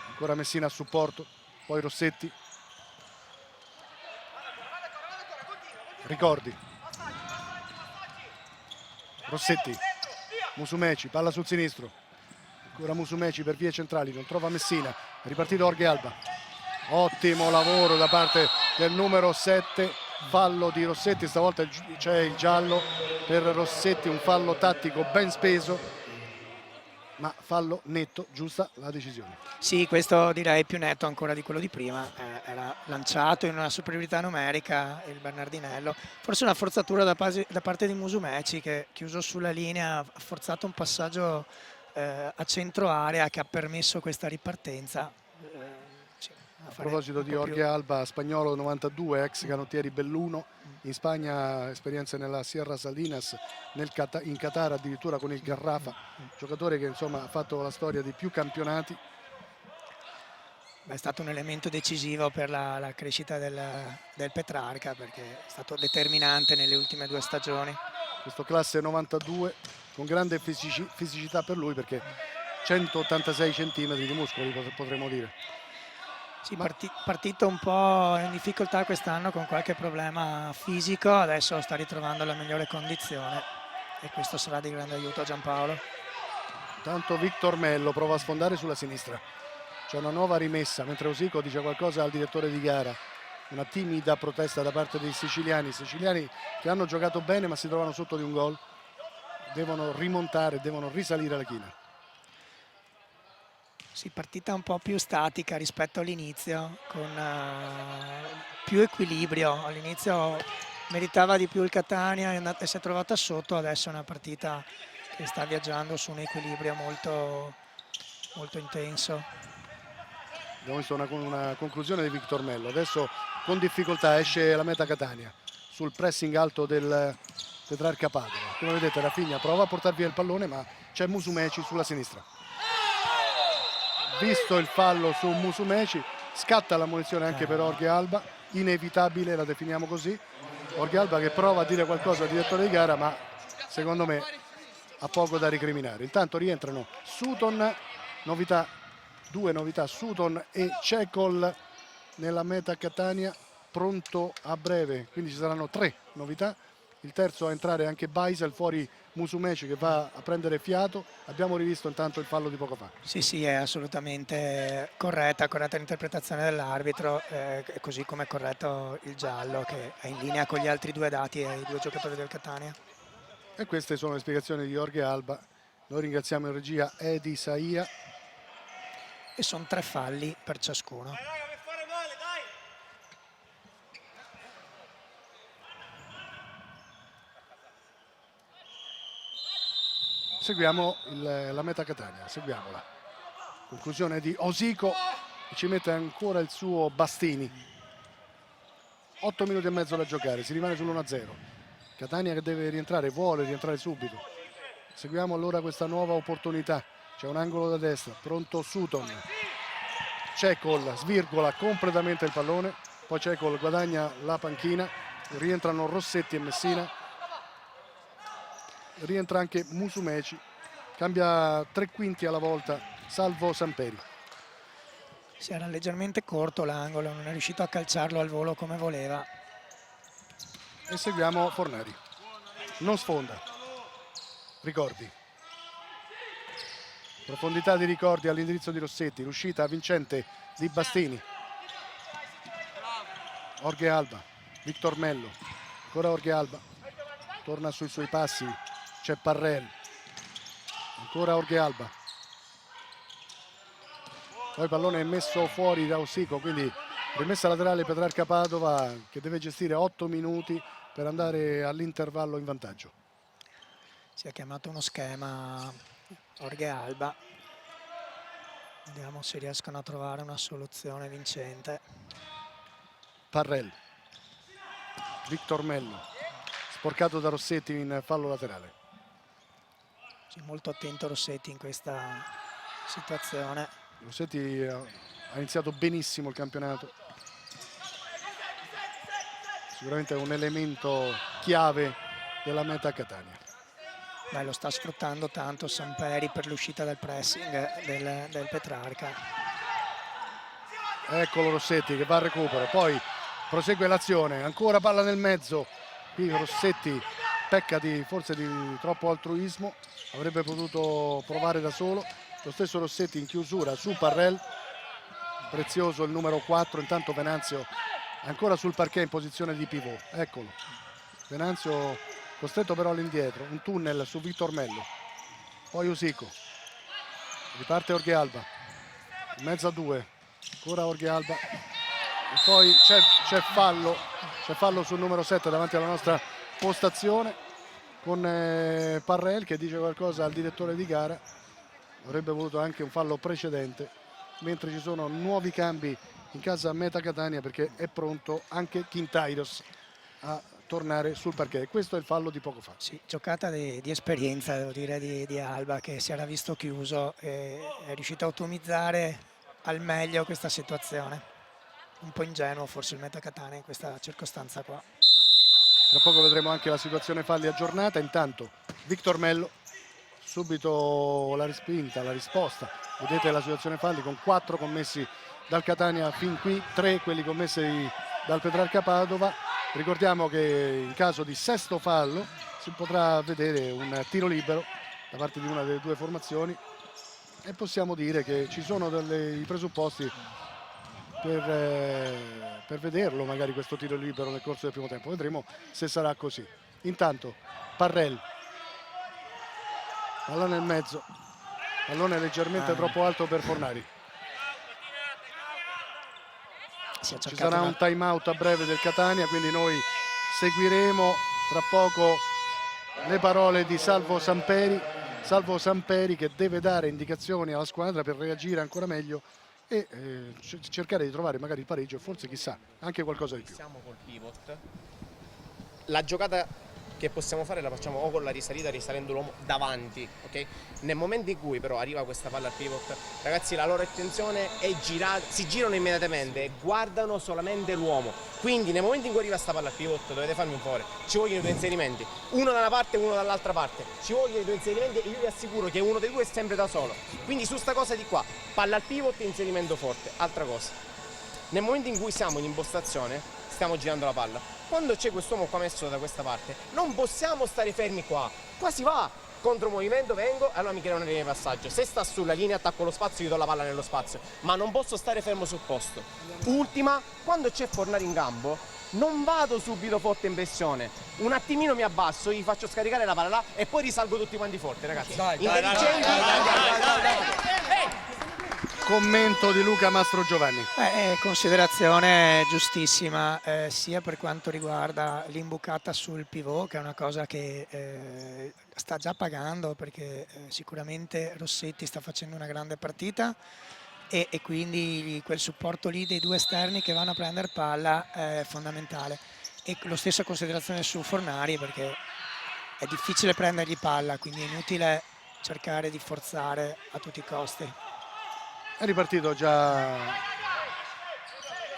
ancora Messina a supporto, poi Rossetti, Ricordi, Rossetti, Musumeci, palla sul sinistro, ancora Musumeci per vie centrali, non trova Messina, è ripartito Jorge Alba. Ottimo lavoro da parte del numero 7, fallo di Rossetti, stavolta c'è il giallo per Rossetti, un fallo tattico ben speso, ma fallo netto, giusta la decisione.
Sì, questo direi più netto ancora di quello di prima, era lanciato in una superiorità numerica il Bernardinello, forse una forzatura da parte di Musumeci che chiuso sulla linea ha forzato un passaggio a centro area che ha permesso questa ripartenza.
A proposito di Jorge Alba, spagnolo 92, ex canottieri Belluno, in Spagna esperienze nella Sierra Salinas, in Qatar addirittura con il Garrafa, giocatore che insomma ha fatto la storia di più campionati.
È stato un elemento decisivo per la crescita del Petrarca, perché è stato determinante nelle ultime 2 stagioni.
Questo classe 92 con grande fisicità per lui, perché 186 centimetri di muscoli potremmo dire.
Sì, partito un po' in difficoltà quest'anno con qualche problema fisico, adesso sta ritrovando la migliore condizione e questo sarà di grande aiuto a Giampaolo.
Tanto Victor Mello prova a sfondare sulla sinistra, c'è una nuova rimessa mentre Osico dice qualcosa al direttore di gara, una timida protesta da parte dei siciliani che hanno giocato bene ma si trovano sotto di un gol, devono rimontare, devono risalire la china.
Sì, partita un po' più statica rispetto all'inizio, con più equilibrio. All'inizio meritava di più il Catania e si è trovata sotto, adesso è una partita che sta viaggiando su un equilibrio molto, molto intenso.
Abbiamo visto una conclusione di Victor Mello, adesso con difficoltà esce la metà Catania sul pressing alto del Petrarca Padova. Come vedete Rafinha prova a portare via il pallone, ma c'è Musumeci sulla sinistra. Visto il fallo su Musumeci, Scatta la munizione anche per Jorge Alba, inevitabile, la definiamo così. Jorge Alba che prova a dire qualcosa al direttore di gara, ma secondo me ha poco da recriminare. Intanto rientrano Sutton, due novità, Sutton e Cecol nella meta Catania, pronto a breve, quindi ci saranno 3 novità. Il terzo a entrare anche Baisel, fuori Musumeci che va a prendere fiato. Abbiamo rivisto intanto il fallo di poco fa.
Sì, è assolutamente corretta l'interpretazione dell'arbitro, così come è corretto il giallo che è in linea con gli altri 2 dati ai 2 giocatori del Catania.
E queste sono le spiegazioni di Jorge Alba. Noi ringraziamo in regia Edi Saia.
E sono 3 falli per ciascuno.
Seguiamo la meta Catania, seguiamola. Conclusione di Osico, che ci mette ancora il suo Bastini. 8 minuti e mezzo da giocare, si rimane sull'1-0. Catania che deve rientrare, vuole rientrare subito. Seguiamo allora questa nuova opportunità. C'è un angolo da destra, pronto Sutton. Cecol svirgola completamente il pallone, poi Cecol guadagna la panchina, rientrano Rossetti e Messina. Rientra anche Musumeci, cambia 3 quinti alla volta Salvo Samperi.
Si era leggermente corto l'angolo, non è riuscito a calciarlo al volo come voleva.
E seguiamo Fornari, non sfonda, Ricordi, profondità di Ricordi all'indirizzo di Rossetti, l'uscita vincente di Bastini. Jorge Alba, Victor Mello, ancora Jorge Alba, torna sui suoi passi. C'è Parrell, ancora Jorge Alba, poi il pallone è messo fuori da Osico, quindi rimessa laterale Petrarca Padova che deve gestire 8 minuti per andare all'intervallo in vantaggio.
Si è chiamato uno schema Jorge Alba, vediamo se riescono a trovare una soluzione vincente.
Parrell, Victor Mello, sporcato da Rossetti in fallo laterale.
Molto attento Rossetti in questa situazione.
Rossetti ha iniziato benissimo il campionato, sicuramente è un elemento chiave della meta Catania.
Beh, lo sta sfruttando tanto Samperi per l'uscita del pressing del Petrarca.
Eccolo Rossetti che va al recupero, poi prosegue l'azione, ancora palla nel mezzo. Qui Rossetti pecca forse di troppo altruismo, avrebbe potuto provare da solo. Lo stesso Rossetti in chiusura su Parrell, prezioso il numero 4. Intanto Venanzio ancora sul parquet in posizione di pivot, eccolo Venanzio costretto però all'indietro, un tunnel su Victor Mello, poi Osico, riparte Jorge Alba in mezzo a 2, ancora Jorge Alba e poi c'è fallo sul numero 7 davanti alla nostra postazione con Parrell che dice qualcosa al direttore di gara. Avrebbe voluto anche un fallo precedente, mentre ci sono nuovi cambi in casa meta Catania perché è pronto anche Quintairos a tornare sul parquet. Questo è il fallo di poco fa.
Sì, giocata di esperienza, devo dire, di Alba, che si era visto chiuso e è riuscito a ottimizzare al meglio questa situazione. Un po' ingenuo forse il meta Catania in questa circostanza qua.
Tra poco vedremo anche la situazione falli aggiornata. Intanto Victor Mello, subito la respinta, la risposta. Vedete la situazione falli con 4 commessi dal Catania fin qui, 3 quelli commessi dal Petrarca Padova. Ricordiamo che in caso di sesto fallo si potrà vedere un tiro libero da parte di una delle 2 formazioni e possiamo dire che ci sono i presupposti per vederlo magari questo tiro libero nel corso del primo tempo. Vedremo se sarà così. Intanto Parrell, palla nel mezzo, pallone leggermente troppo alto per Fornari. Ci sarà un time out a breve del Catania, quindi noi seguiremo tra poco le parole di Salvo Samperi che deve dare indicazioni alla squadra per reagire ancora meglio e cercare di trovare magari il pareggio e forse chissà anche qualcosa di più.
Siamo col pivot. La giocata che possiamo fare la facciamo o con la risalita risalendo l'uomo davanti, ok? Nel momento in cui però arriva questa palla al pivot, ragazzi, la loro attenzione è girata, si girano immediatamente e guardano solamente l'uomo. Quindi nel momento in cui arriva questa palla al pivot dovete farmi un favore, ci vogliono due inserimenti, uno da una parte e uno dall'altra parte, ci vogliono due inserimenti e io vi assicuro che uno dei due è sempre da solo. Quindi su sta cosa di qua, palla al pivot e inserimento forte. Altra cosa, nel momento in cui siamo in impostazione stiamo girando la palla, quando c'è quest'uomo qua messo da questa parte non possiamo stare fermi qua si va, contromovimento vengo, allora mi crea una linea di passaggio, se sta sulla linea attacco lo spazio, gli do la palla nello spazio, ma non posso stare fermo sul posto. Ultima, quando c'è Fornari in campo non vado subito forte in pressione, un attimino mi abbasso, gli faccio scaricare la palla là e poi risalgo tutti quanti forti, ragazzi. Intelligenti.
Commento di Luca Mastro Giovanni.
Considerazione giustissima, sia per quanto riguarda l'imbucata sul pivot, che è una cosa che sta già pagando, perché sicuramente Rossetti sta facendo una grande partita e quindi quel supporto lì dei due esterni che vanno a prendere palla è fondamentale. E lo stesso considerazione su Fornari, perché è difficile prendergli palla, quindi è inutile cercare di forzare a tutti i costi.
È ripartito già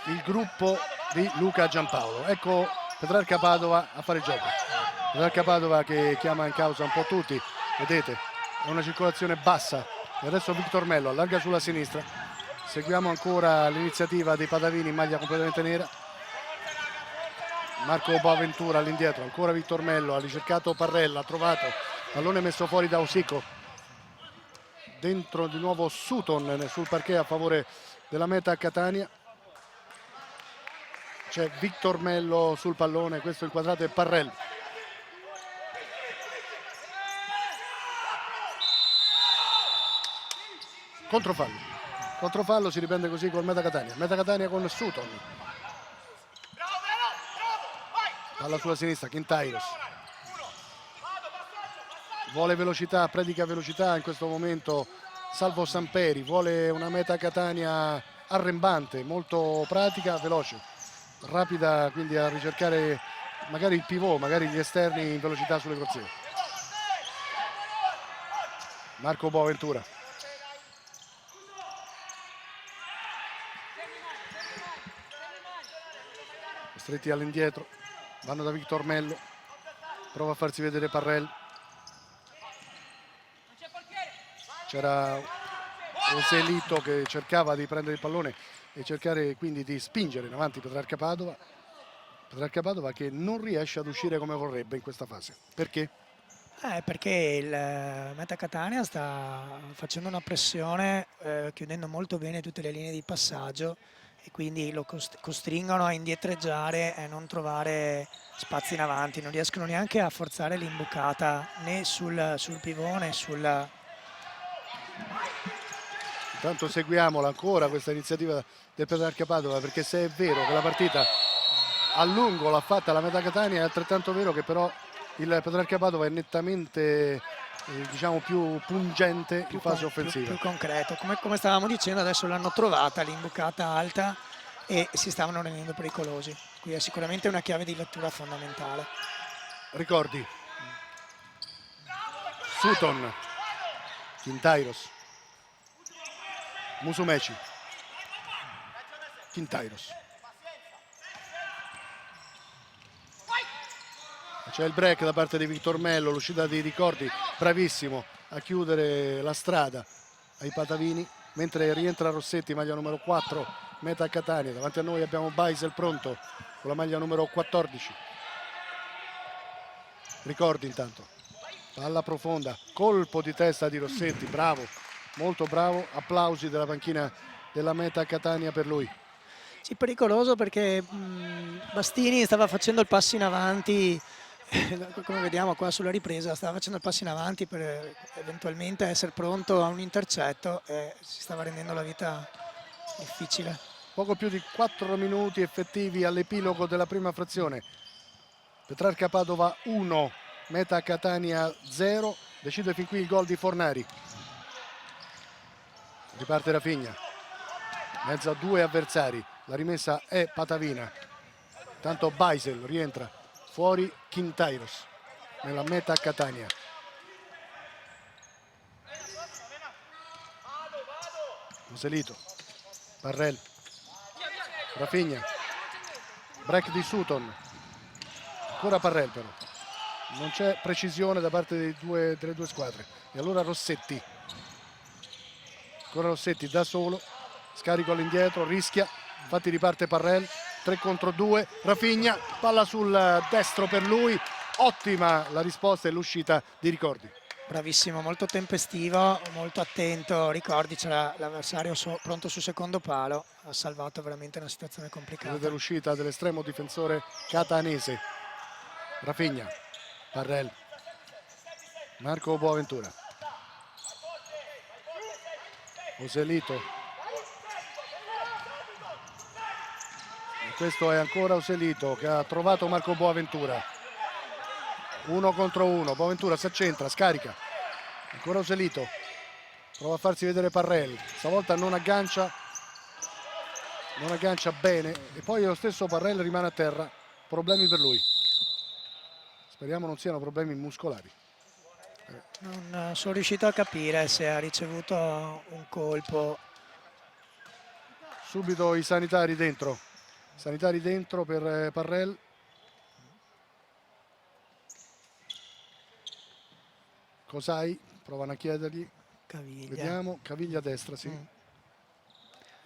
il gruppo di Luca Giampaolo. Ecco Petrarca Padova a fare il gioco. Petrarca Padova che chiama in causa un po' tutti. Vedete, è una circolazione bassa. E adesso Victor Mello allarga sulla sinistra. Seguiamo ancora l'iniziativa dei padavini in maglia completamente nera. Marco Boaventura all'indietro, ancora Victor Mello, ha ricercato Parrella, ha trovato, pallone messo fuori da Usico. Dentro di nuovo Sutton sul parquet a favore della Meta Catania. C'è Victor Mello sul pallone, questo inquadrato è Parrell. Controfallo, si riprende così col Meta Catania. Meta Catania con Sutton. Palla sulla sinistra, Quintairos. Vuole velocità, predica velocità in questo momento Salvo Samperi, vuole una Meta Catania arrembante, molto pratica, veloce, rapida, quindi a ricercare magari il pivot, magari gli esterni in velocità sulle corsie. Marco Boaventura. Stretti all'indietro, vanno da Victor Mello, prova a farsi vedere Parrell. C'era Oselito che cercava di prendere il pallone e cercare quindi di spingere in avanti Petrarca Padova. Petrarca Padova che non riesce ad uscire come vorrebbe in questa fase. Perché?
Perché il Meta Catania sta facendo una pressione, chiudendo molto bene tutte le linee di passaggio e quindi lo costringono a indietreggiare e non trovare spazi in avanti. Non riescono neanche a forzare l'imbucata né sul pivot né sul...
Intanto seguiamola ancora questa iniziativa del Petrarca Padova, perché se è vero che la partita a lungo l'ha fatta la Meta Catania, è altrettanto vero che però il Petrarca Padova è nettamente diciamo più pungente in fase offensiva.
Più concreto, come stavamo dicendo, adesso l'hanno trovata l'imbucata alta e si stavano rendendo pericolosi. Qui è sicuramente una chiave di lettura fondamentale.
Ricordi Sutton, Quintairos, Musumeci, Quintairos. C'è il break da parte di Victor Mello, l'uscita di Ricordi, bravissimo a chiudere la strada ai patavini, mentre rientra Rossetti, maglia numero 4, Meta Catania. Davanti a noi abbiamo Baisel pronto con la maglia numero 14. Ricordi intanto, palla profonda, colpo di testa di Rossetti, bravo, molto bravo, applausi della panchina della Meta Catania per lui.
Sì, pericoloso perché Bastini stava facendo il passo in avanti, come vediamo qua sulla ripresa, stava facendo il passo in avanti per eventualmente essere pronto a un intercetto e si stava rendendo la vita difficile.
Poco più di 4 minuti effettivi all'epilogo della prima frazione. Petrarca Padova 1, Meta Catania 0, decide fin qui il gol di Fornari. Riparte Rafinha, mezzo a due avversari, la rimessa è patavina. Tanto Baisel rientra, fuori Quintairos. nella meta Catania. Joselito, Parrell, Rafinha, break di Sutton, ancora Parrell però, non c'è precisione da parte delle due squadre. E allora Rossetti, ancora Rossetti da solo, scarico all'indietro, rischia, infatti riparte Parrell, 3 contro 2, Rafinha, palla sul destro per lui, ottima la risposta e l'uscita di Ricordi.
Bravissimo, molto tempestivo, molto attento. Ricordi, c'era l'avversario pronto sul secondo palo, ha salvato veramente una situazione complicata.
Vedete l'uscita dell'estremo difensore catanese. Rafinha, Parrell, Marco Boaventura, Joselito, e questo è ancora Joselito che ha trovato Marco Boaventura. 1 contro 1, Boaventura si accentra, scarica, ancora Joselito, prova a farsi vedere Parrell, stavolta non aggancia bene e poi lo stesso Parrell rimane a terra, problemi per lui, speriamo non siano problemi muscolari.
Non sono riuscito a capire se ha ricevuto un colpo.
Subito i sanitari dentro per Parrell. Cos'hai? Provano a chiedergli.
Caviglia.
Vediamo, caviglia destra, sì.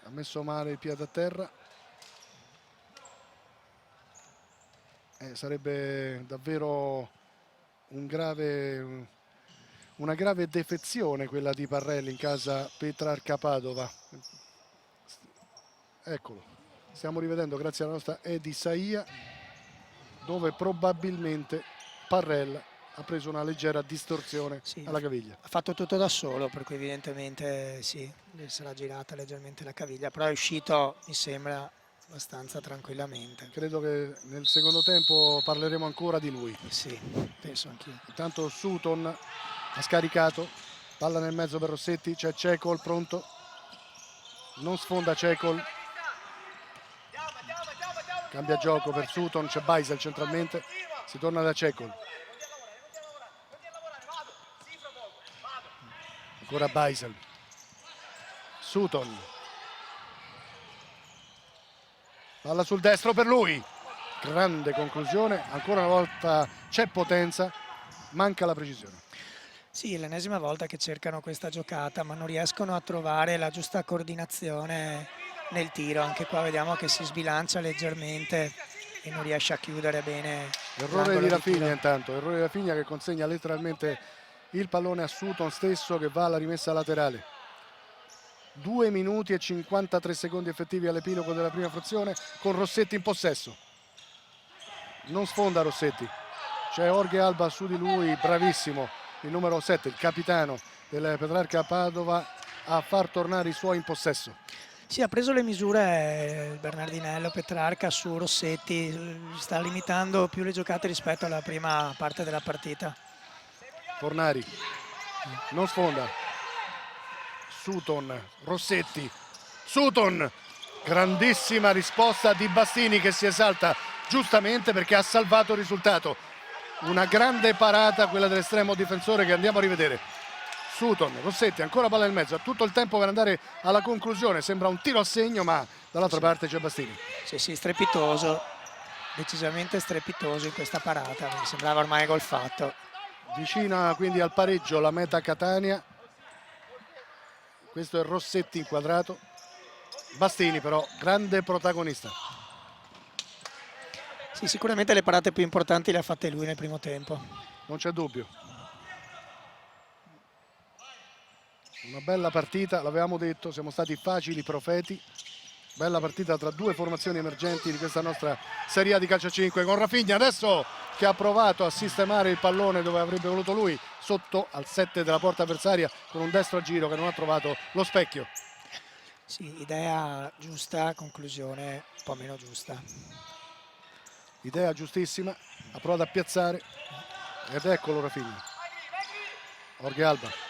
Ha messo male il piede a terra. Sarebbe davvero una grave defezione quella di Parrell in casa Petrarca Padova. Eccolo, stiamo rivedendo grazie alla nostra Edi Saia, dove probabilmente Parrell ha preso una leggera distorsione alla caviglia.
Ha fatto tutto da solo, per cui evidentemente sì, gli sarà girata leggermente la caviglia, però è uscito, mi sembra, abbastanza tranquillamente.
Credo che nel secondo tempo parleremo ancora di lui.
Sì, penso anch'io.
Intanto Sutton ha scaricato, palla nel mezzo per Rossetti, c'è Cecol pronto, non sfonda Cecol, cambia gioco per Sutton, c'è Baisel centralmente, si torna da Cecol. Ancora Baisel, Sutton, palla sul destro per lui, grande conclusione, ancora una volta c'è potenza, manca la precisione.
Sì, è l'ennesima volta che cercano questa giocata, ma non riescono a trovare la giusta coordinazione nel tiro. Anche qua vediamo che si sbilancia leggermente e non riesce a chiudere bene.
Errore di Rafinha intanto, errore di Rafinha che consegna letteralmente il pallone a Sutton stesso che va alla rimessa laterale. 2 minuti e 53 secondi effettivi all'epilogo della prima frazione con Rossetti in possesso. Non sfonda Rossetti, c'è Jorge Alba su di lui, bravissimo, il numero 7, il capitano del Petrarca Padova, a far tornare i suoi in possesso.
Sì, ha preso le misure il Bernardinello Petrarca su Rossetti, sta limitando più le giocate rispetto alla prima parte della partita.
Fornari, non sfonda, Sutton, Rossetti, Sutton, grandissima risposta di Bastini che si esalta giustamente perché ha salvato il risultato. Una grande parata quella dell'estremo difensore che andiamo a rivedere. Sutton, Rossetti, ancora palla nel mezzo, ha tutto il tempo per andare alla conclusione, sembra un tiro a segno ma dall'altra parte c'è Bastini.
Sì, strepitoso, decisamente strepitoso in questa parata, mi sembrava ormai gol fatto.
Vicina quindi al pareggio la meta Catania, questo è Rossetti inquadrato, Bastini però grande protagonista.
Sì, sicuramente le parate più importanti le ha fatte lui nel primo tempo.
Non c'è dubbio. Una bella partita, l'avevamo detto, siamo stati facili profeti. Bella partita tra due formazioni emergenti di questa nostra Serie A di calcio 5 con Rafinha adesso che ha provato a sistemare il pallone dove avrebbe voluto lui, sotto al 7 della porta avversaria con un destro a giro che non ha trovato lo specchio.
Sì, idea giusta, conclusione un po' meno giusta.
Idea giustissima, ha provato a piazzare ed eccolo Rafinha. Jorge Alba.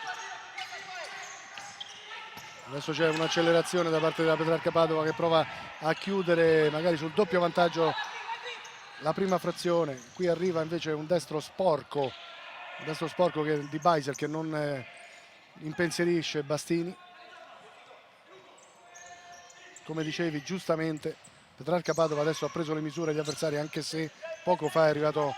Adesso c'è un'accelerazione da parte della Petrarca Padova che prova a chiudere magari sul doppio vantaggio la prima frazione. Qui arriva invece un destro sporco di Beisel che non impensierisce Bastini. Come dicevi giustamente, Petrarca Padova adesso ha preso le misure degli avversari, anche se poco fa è arrivato.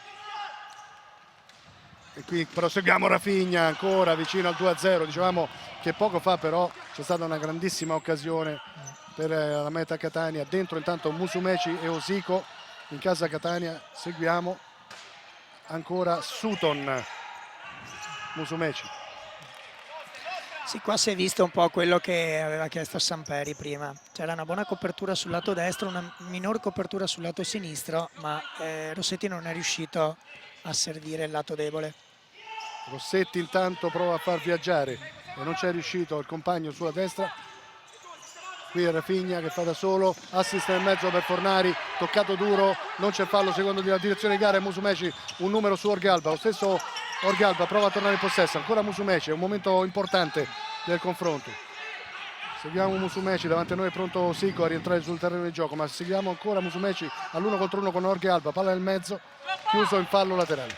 E qui proseguiamo Rafinha ancora vicino al 2-0. Dicevamo che poco fa però c'è stata una grandissima occasione per la meta Catania. Dentro intanto Musumeci e Osico. In casa Catania seguiamo ancora Sutton. Musumeci.
Sì, qua si è visto un po' quello che aveva chiesto Samperi prima. C'era una buona copertura sul lato destro, una minor copertura sul lato sinistro, ma Rossetti non è riuscito a servire il lato debole.
Rossetti intanto prova a far viaggiare e non c'è riuscito il compagno sulla destra. Qui è Rafinha che fa da solo, assist nel mezzo per Fornari, toccato duro, non c'è fallo secondo la direzione di gara e Musumeci un numero su Orgalba. Lo stesso Orgalba prova a tornare in possesso, ancora Musumeci, è un momento importante del confronto. Seguiamo Musumeci, davanti a noi è pronto Osico a rientrare sul terreno di gioco, ma seguiamo ancora Musumeci all'1 contro 1 con Orgalba, palla nel mezzo, chiuso in fallo laterale.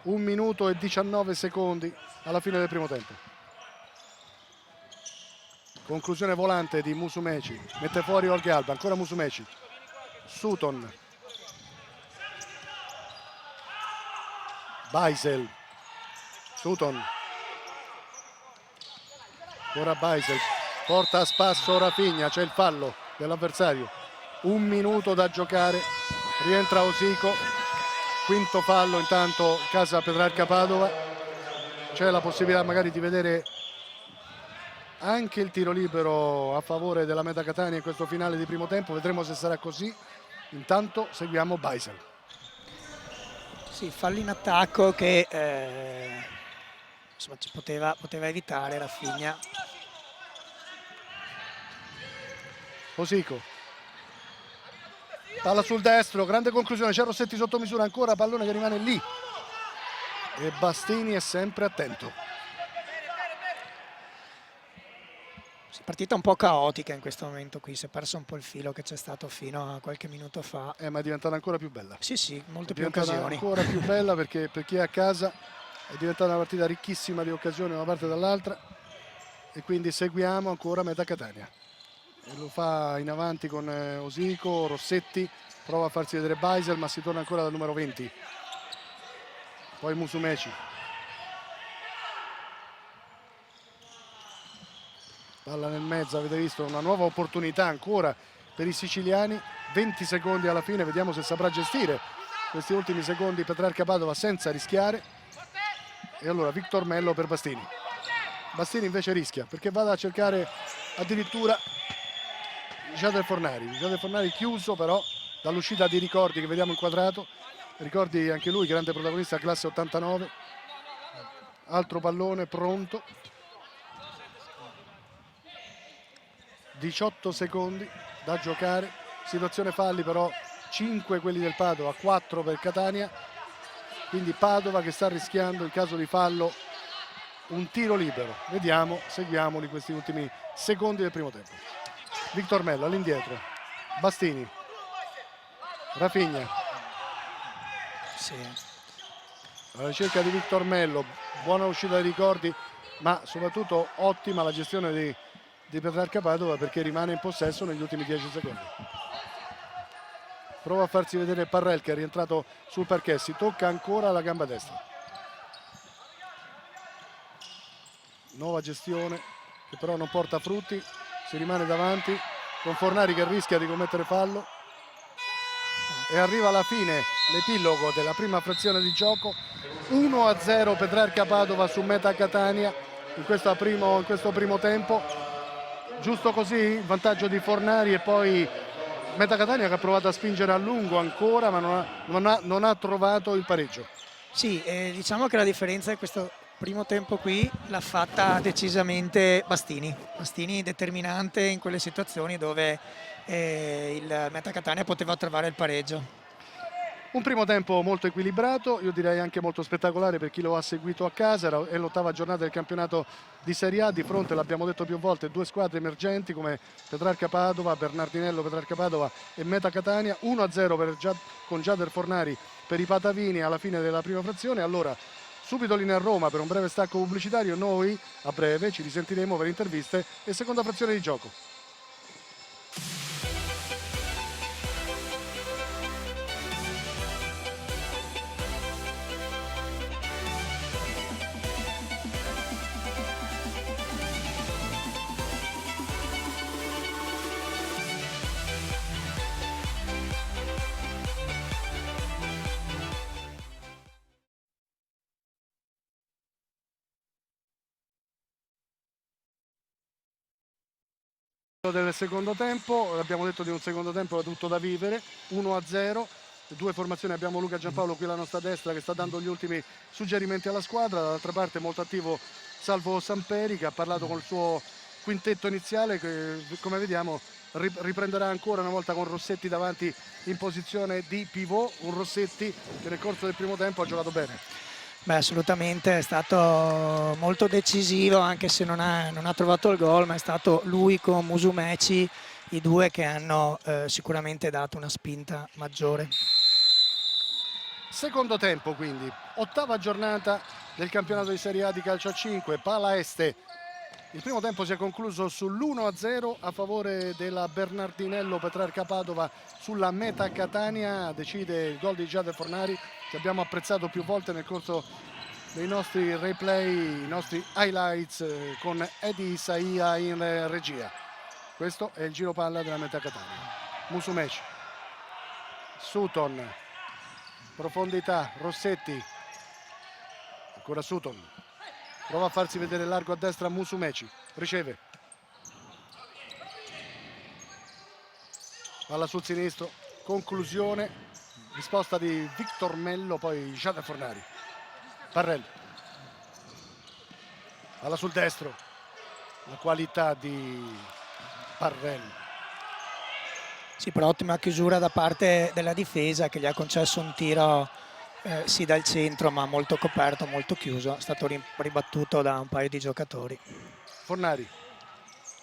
Un minuto e 19 secondi alla fine del primo tempo. Conclusione volante di Musumeci, mette fuori Orgalba, ancora Musumeci. Sutton. Beisel. Sutton. Ora Beisel. Porta a spasso Rafinha, c'è il fallo dell'avversario. Un minuto da giocare, rientra Osico. Quinto fallo intanto casa Petrarca Padova. C'è la possibilità magari di vedere anche il tiro libero a favore della Meta Catania in questo finale di primo tempo. Vedremo se sarà così. Intanto seguiamo Beisel.
Sì, fallo in attacco che insomma, ci poteva evitare Rafinha.
Osico. Palla sul destro, grande conclusione, c'è Rossetti sotto misura ancora, pallone che rimane lì. E Bastini è sempre attento.
Partita un po' caotica in questo momento qui, si è perso un po' il filo che c'è stato fino a qualche minuto fa.
Ma è diventata ancora più bella.
Sì, molte più
diventata
occasioni.
Ancora più bella perché per chi è a casa è diventata una partita ricchissima di occasioni da una parte e dall'altra. E quindi seguiamo ancora Meta Catania. E lo fa in avanti con Osico, Rossetti, prova a farsi vedere Beisel ma si torna ancora dal numero 20. Poi Musumeci. Palla nel mezzo, avete visto una nuova opportunità ancora per i siciliani. 20 secondi alla fine, vediamo se saprà gestire questi ultimi secondi Petrarca Padova senza rischiare. E allora Victor Mello per Bastini. Bastini invece rischia perché va a cercare addirittura Jader Fornari chiuso però dall'uscita di Ricordi che vediamo inquadrato. Ricordi anche lui grande protagonista, classe 89. Altro pallone pronto. 18 secondi da giocare, situazione falli però 5 quelli del Padova, 4 per Catania, quindi Padova che sta rischiando in caso di fallo un tiro libero. Vediamo, seguiamoli questi ultimi secondi del primo tempo. Victor Mello all'indietro, Bastini, Rafinha,
Sì.
alla ricerca di Victor Mello, buona uscita dei Ricordi, ma soprattutto ottima la gestione di Petrarca Padova perché rimane in possesso negli ultimi 10 secondi. Prova a farsi vedere Parrell che è rientrato sul parquet, si tocca ancora la gamba destra. Nuova gestione che però non porta frutti, si rimane davanti con Fornari che rischia di commettere fallo e arriva alla fine l'epilogo della prima frazione di gioco. 1-0 Petrarca Padova su Meta Catania in questo primo tempo. Giusto così, il vantaggio di Fornari e poi Meta Catania che ha provato a spingere a lungo ancora ma non ha trovato il pareggio.
Sì, diciamo che la differenza di questo primo tempo qui l'ha fatta decisamente Bastini. Bastini determinante in quelle situazioni dove il Meta Catania poteva trovare il pareggio.
Un primo tempo molto equilibrato, io direi anche molto spettacolare per chi lo ha seguito a casa. È l'8ª giornata del campionato di Serie A, di fronte, l'abbiamo detto più volte, due squadre emergenti come Petrarca Padova, Bernardinello Petrarca Padova e Meta Catania. 1-0 con Giader Fornari per i patavini alla fine della prima frazione. Allora, subito linea a Roma per un breve stacco pubblicitario, noi a breve ci risentiremo per interviste e seconda frazione di gioco. Del secondo tempo, abbiamo detto di un secondo tempo tutto da vivere, 1-0, due formazioni, abbiamo Luca Giampaolo qui alla nostra destra che sta dando gli ultimi suggerimenti alla squadra, dall'altra parte molto attivo Salvo Samperi che ha parlato col suo quintetto iniziale che come vediamo riprenderà ancora una volta con Rossetti davanti in posizione di pivot, un Rossetti che nel corso del primo tempo ha giocato bene.
Beh, assolutamente, è stato molto decisivo, anche se non ha trovato il gol, ma è stato lui con Musumeci, i due che hanno sicuramente dato una spinta maggiore.
Secondo tempo quindi, 8ª giornata del campionato di Serie A di calcio a 5, Pala Este. Il primo tempo si è concluso sull'1-0 a favore della Bernardinello Petrarca Padova sulla Meta Catania. Decide il gol di Giader Fornari che abbiamo apprezzato più volte nel corso dei nostri replay, i nostri highlights con Edi Isaia in regia. Questo è il giro palla della Meta Catania. Musumeci, Sutton, profondità, Rossetti, ancora Sutton. Prova a farsi vedere largo a destra Musumeci, riceve. Palla sul sinistro, conclusione, risposta di Victor Mello, poi Giader Fornari. Parrelli. Palla sul destro, la qualità di Parrelli.
Sì, però ottima chiusura da parte della difesa che gli ha concesso un tiro sì dal centro ma molto coperto, molto chiuso, è stato ribattuto da un paio di giocatori.
Fornari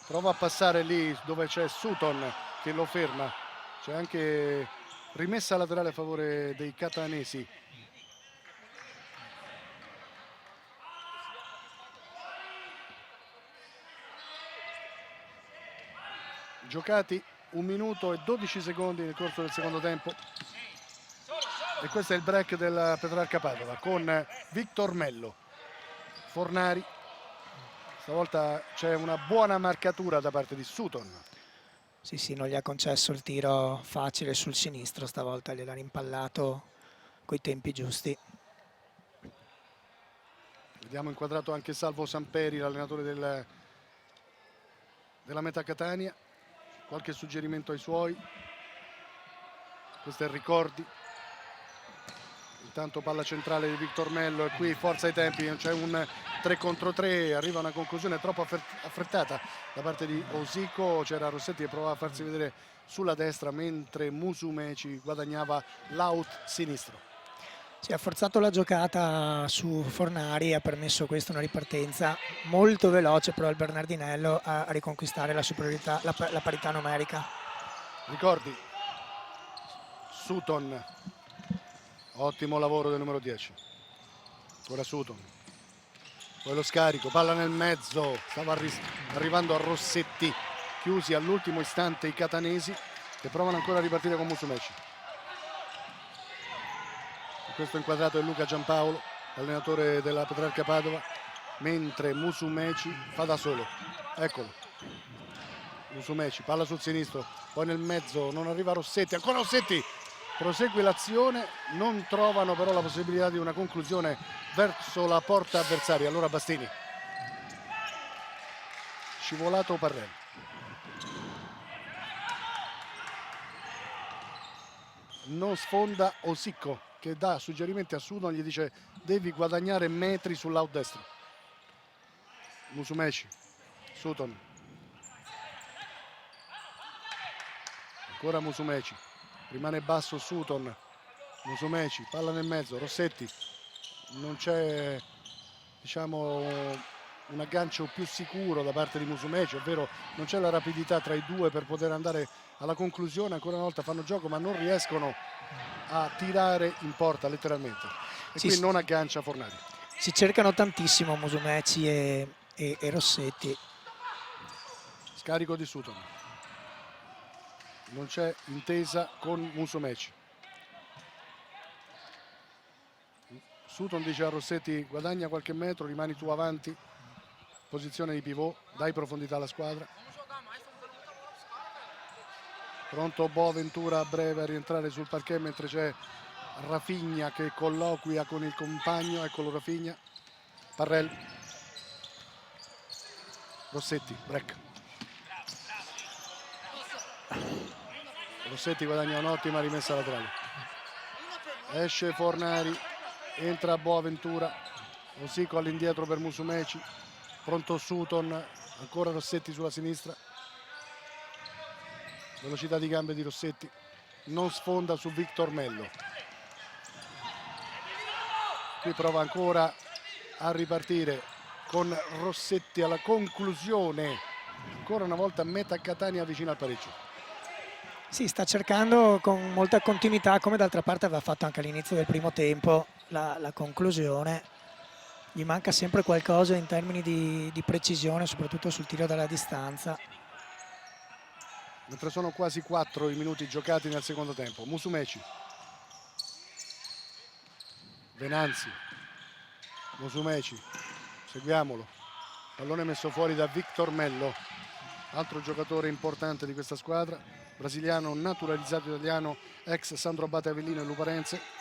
prova a passare lì dove c'è Sutton che lo ferma, c'è anche rimessa laterale a favore dei catanesi. Giocati 1 minuto e 12 secondi nel corso del secondo tempo. E questo è il break del Petrarca Padova con Victor Mello. Fornari, stavolta c'è una buona marcatura da parte di Sutton.
Sì, non gli ha concesso il tiro facile sul sinistro, stavolta gliel'ha rimpallato coi tempi giusti.
Vediamo inquadrato anche Salvo Samperi, l'allenatore della Meta Catania. Qualche suggerimento ai suoi. Questo è Ricordi. Intanto palla centrale di Victor Mello e qui forza ai tempi, c'è un 3 contro 3, arriva una conclusione troppo affrettata da parte di Osico. C'era Rossetti che provava a farsi vedere sulla destra mentre Musumeci guadagnava l'out sinistro.
Si è forzato la giocata su Fornari e ha permesso questa una ripartenza molto veloce però il Bernardinello a riconquistare la superiorità, la parità numerica.
Ricordi, Sutton, ottimo lavoro del numero 10, ora Sutton, poi lo scarico, palla nel mezzo, stava arrivando a Rossetti, chiusi all'ultimo istante i catanesi che provano ancora a ripartire con Musumeci. Questo inquadrato è Luca Giampaolo, allenatore della Petrarca Padova, mentre Musumeci fa da solo. Eccolo. Musumeci, palla sul sinistro, poi nel mezzo non arriva Rossetti, ancora Rossetti, prosegue l'azione, non trovano però la possibilità di una conclusione verso la porta avversaria. Allora Bastini. Scivolato Parrelli. Non sfonda Osicco, che dà suggerimenti a Sutton, gli dice devi guadagnare metri sull'out destro. Musumeci, Sutton, ancora Musumeci, rimane basso Sutton, Musumeci, palla nel mezzo, Rossetti, non c'è, diciamo, un aggancio più sicuro da parte di Musumeci, ovvero non c'è la rapidità tra i due per poter andare alla conclusione. Ancora una volta fanno gioco ma non riescono a tirare in porta letteralmente, e
Sì,
qui non aggancia Fornari.
si cercano tantissimo Musumeci e Rossetti.
Scarico di Sutton, non c'è intesa con Musumeci. Sutton dice a Rossetti: guadagna qualche metro, rimani tu avanti, posizione di pivot, dai profondità alla squadra. Pronto Boventura a breve a rientrare sul parquet, mentre c'è Rafinha che colloquia con il compagno. Eccolo Rafinha. Parrell, Rossetti, break. Rossetti guadagna un'ottima rimessa laterale. Esce Fornari, entra Boaventura, Osico all'indietro per Musumeci, pronto Sutton, ancora Rossetti sulla sinistra. Velocità di gambe di Rossetti, non sfonda su Victor Mello. Qui prova ancora a ripartire con Rossetti alla conclusione. Ancora una volta Meta Catania vicino al pareggio.
Sì, sta cercando con molta continuità, come d'altra parte aveva fatto anche all'inizio del primo tempo, la conclusione. Gli manca sempre qualcosa in termini di precisione, soprattutto sul tiro dalla distanza.
Mentre sono quasi 4 i minuti giocati nel secondo tempo. Musumeci, Venanzi, Musumeci, seguiamolo, pallone messo fuori da Victor Mello, altro giocatore importante di questa squadra, brasiliano naturalizzato italiano, ex Sandro Abate Avellino e Luparense.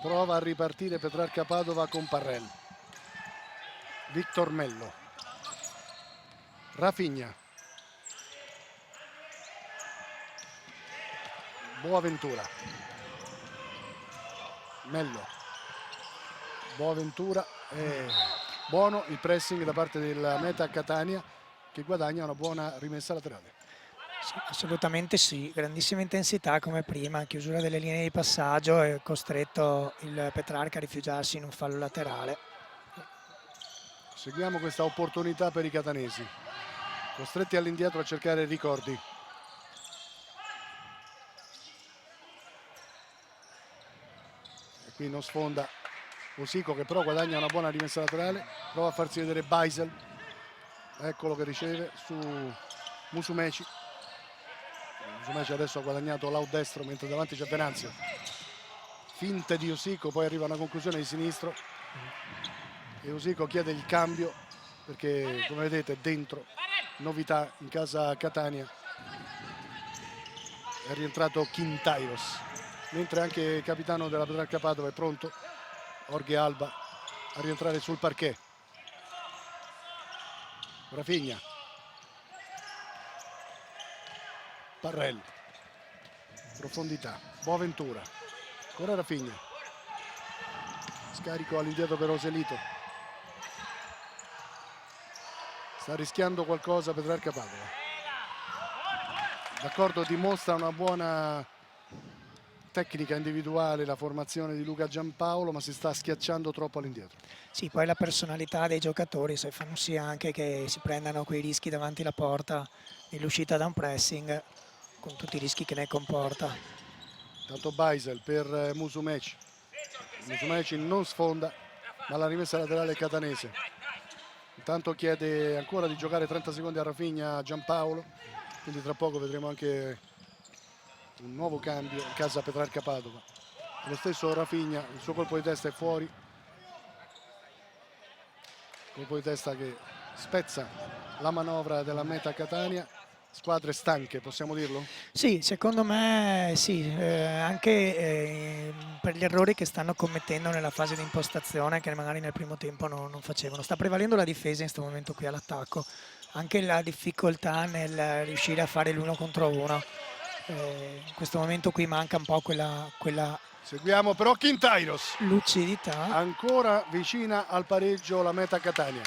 Prova a ripartire Petrarca Padova con Parrell. Victor Mello, Rafinha, Boaventura, Mello, Boaventura, buono il pressing da parte della Meta Catania, che guadagna una buona rimessa laterale.
Sì, assolutamente sì, grandissima intensità come prima, chiusura delle linee di passaggio e costretto il Petrarca a rifugiarsi in un fallo laterale.
Seguiamo questa opportunità per i catanesi, costretti all'indietro a cercare ricordi. E qui non sfonda Osico, che però guadagna una buona rimessa laterale, prova a farsi vedere Beisel, eccolo che riceve su Musumeci. Musumeci adesso ha guadagnato l'out destro, mentre davanti c'è Venanzio. Finte di Osico, poi arriva una conclusione di sinistro e Osico chiede il cambio perché, come vedete, dentro novità in casa Catania, è rientrato Quintairos, mentre anche il capitano della Petrarca Padova è pronto, Jorge Alba, a rientrare sul parquet. Rafinha, Parrell, profondità, Boaventura, ancora Rafinha, scarico all'indietro per Oselito, sta rischiando qualcosa Petrarca Padova. D'accordo, dimostra una buona tecnica individuale la formazione di Luca Giampaolo, ma si sta schiacciando troppo all'indietro.
Sì, poi la personalità dei giocatori, se fanno sì anche che si prendano quei rischi davanti alla porta nell'uscita da un pressing, con tutti i rischi che ne comporta.
Tanto Beisel per Musumeci. Musumeci non sfonda, ma la rimessa laterale è catanese. Intanto chiede ancora di giocare 30 secondi a Rafinha Giampaolo, quindi tra poco vedremo anche un nuovo cambio in casa Petrarca Padova. Lo stesso Rafinha, il suo colpo di testa è fuori, colpo di testa che spezza la manovra della Meta Catania. Squadre stanche, possiamo dirlo?
Sì, secondo me sì, anche per gli errori che stanno commettendo nella fase di impostazione, che magari nel primo tempo non facevano. Sta prevalendo la difesa in questo momento qui all'attacco, anche la difficoltà nel riuscire a fare l'uno contro uno. In questo momento qui manca un po' quella
Seguiamo però Quintairos,
Lucidità.
ancora vicina al pareggio la Meta Catania.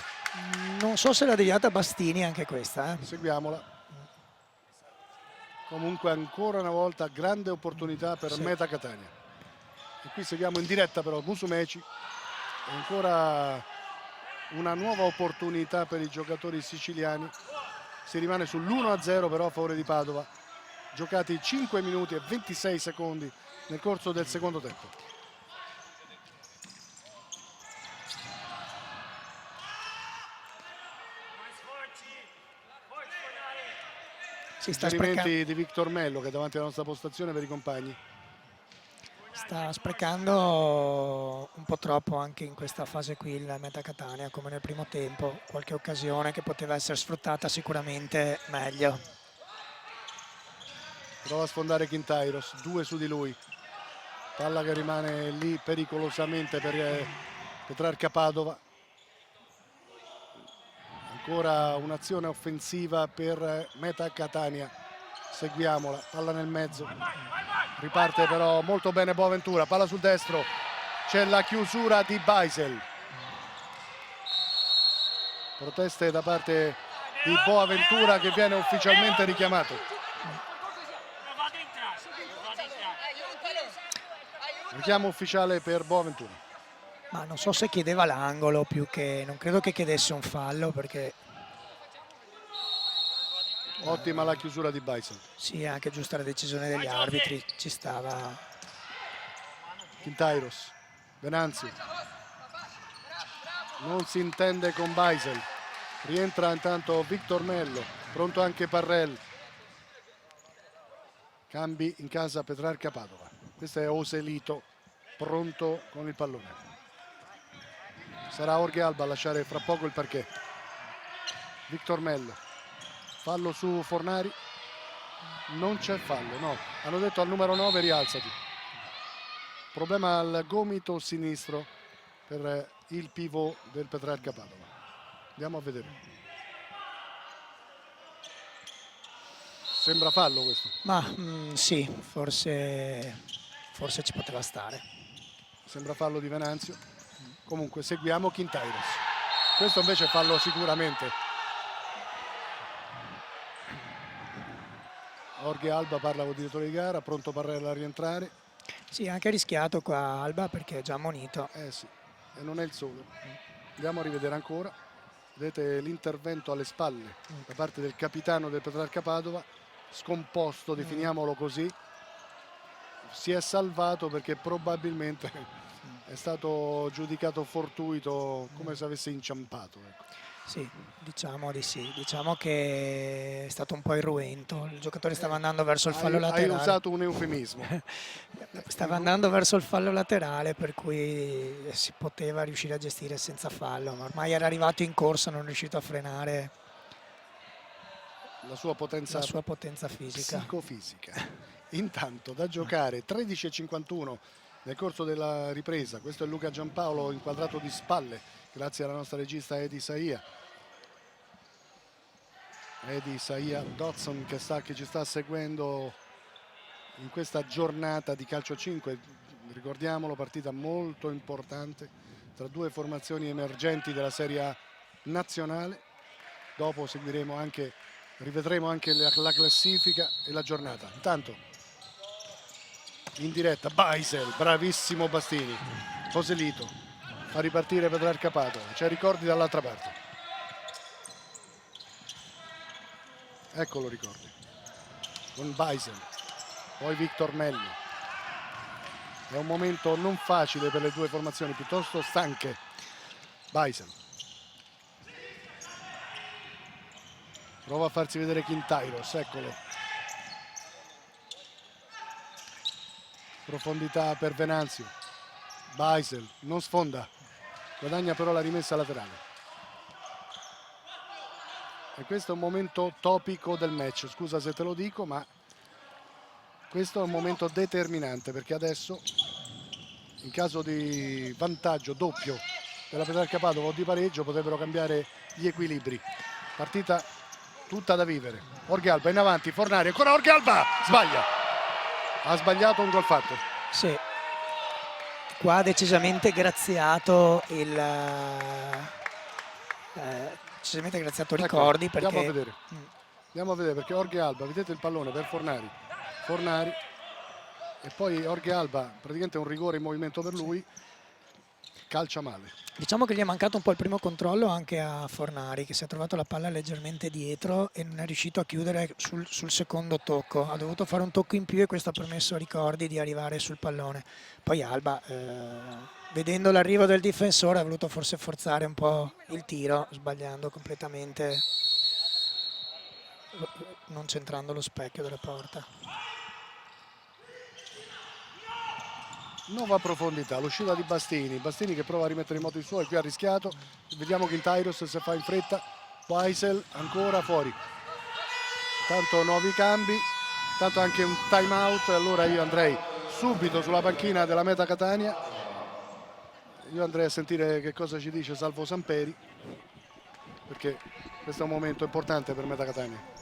Non so se l'ha deviata Bastini anche questa.
Seguiamola. Comunque ancora una volta grande opportunità per
Sì.
Meta Catania. E qui seguiamo in diretta però Musumeci. Ancora una nuova opportunità per i giocatori siciliani. Si rimane sull'1-0 però a favore di Padova. Giocati 5 minuti e 26 secondi nel corso del secondo tempo.
Si sta
Suggerimenti di Victor Mello che è davanti alla nostra postazione per i compagni.
Sta sprecando un po' troppo anche in questa fase qui il Meta Catania, come nel primo tempo. Qualche occasione che poteva essere sfruttata sicuramente meglio.
Prova a sfondare Quintairos, 2 su di lui. Palla che rimane lì pericolosamente per Petrarca Padova. Ancora un'azione offensiva per Meta Catania. Seguiamola, palla nel mezzo. Riparte però molto bene Boaventura, palla sul destro. C'è la chiusura di Beisel. Proteste da parte di Boaventura che viene ufficialmente richiamato. Richiamo ufficiale per Boaventura.
Ma non so se chiedeva l'angolo più che... non credo che chiedesse un fallo perché...
Ottima la chiusura di Beisel.
Sì, anche giusta la decisione degli arbitri, ci stava.
Quintairos, Venanzio. Non si intende con Beisel. Rientra intanto Victor Mello, pronto anche Parrell. Cambi in casa Petrarca Padova. Questo è Oselito, pronto con il pallone. Sarà Jorge Alba a lasciare fra poco il parquet. Victor Mello. Fallo su Fornari. Non c'è fallo, no. Hanno detto al numero 9 rialzati. Problema al gomito sinistro per il pivot del Petrarca Padova. Andiamo a vedere. Sembra fallo questo.
Ma sì, forse ci poteva stare.
Sembra fallo di Venanzio. Comunque seguiamo Quintairos. Questo invece è fallo sicuramente. Jorge Alba parla con il direttore di gara, pronto Parrella a rientrare.
Sì, anche rischiato qua Alba perché è già ammonito.
Sì, e non è il solo. Andiamo a rivedere ancora. Vedete l'intervento alle spalle da parte del capitano del Petrarca Padova, scomposto, definiamolo così. Si è salvato perché probabilmente è stato giudicato fortuito, come se avesse inciampato. Ecco.
Sì, diciamo di sì. Diciamo che è stato un po' irruento. Il giocatore stava andando verso il fallo laterale.
Hai usato un eufemismo.
Stava andando verso il fallo laterale, per cui si poteva riuscire a gestire senza fallo, ma ormai era arrivato in corsa, non è riuscito a frenare
la sua potenza
fisica.
Psicofisica. Intanto da giocare 13:51 nel corso della ripresa. Questo è Luca Giampaolo inquadrato di spalle grazie alla nostra regista Edi Saia. Edi Saia Dodson che ci sta seguendo in questa giornata di calcio 5. Ricordiamolo, partita molto importante tra due formazioni emergenti della Serie A nazionale. Dopo seguiremo anche, rivedremo anche la classifica e la giornata. Intanto in diretta Beisel, bravissimo Bastini. Oselito fa ripartire Petrarca Padova, c'è Ricordi dall'altra parte. Eccolo Ricordi con Beisel, poi Victor Mello. È un momento non facile per le due formazioni, piuttosto stanche. Beisel prova a farsi vedere Quintairos, eccolo. Profondità per Venanzio. Beisel non sfonda, guadagna però la rimessa laterale. E questo è un momento topico del match, scusa se te lo dico, ma questo è un momento determinante, perché adesso in caso di vantaggio doppio della Petrarca Padova o di pareggio potrebbero cambiare gli equilibri. Partita tutta da vivere. Jorge Alba in avanti, Fornari, ancora Jorge Alba, sbaglia. Ha sbagliato un gol fatto.
Sì, qua ha decisamente graziato Ricordi,
Ecco, andiamo a
perché
vedere. Andiamo a vedere perché Jorge Alba, vedete il pallone per Fornari. Fornari e poi Jorge Alba, praticamente un rigore in movimento per lui, calcia male.
diciamo che gli è mancato un po' il primo controllo anche a Fornari, che si è trovato la palla leggermente dietro e non è riuscito a chiudere sul secondo tocco. Ha dovuto fare un tocco in più e questo ha permesso a Ricordi di arrivare sul pallone. Poi Alba, vedendo l'arrivo del difensore, ha voluto forse forzare un po' il tiro, sbagliando completamente, non centrando lo specchio della porta.
Nuova profondità, l'uscita di Bastini che prova a rimettere in moto i suoi, qui ha rischiato, vediamo Quintairos se fa in fretta, Weisel ancora fuori, tanto nuovi cambi, tanto anche un time out, allora io andrei subito sulla panchina della Meta Catania, io andrei a sentire che cosa ci dice Salvo Samperi, perché questo è un momento importante per Meta Catania.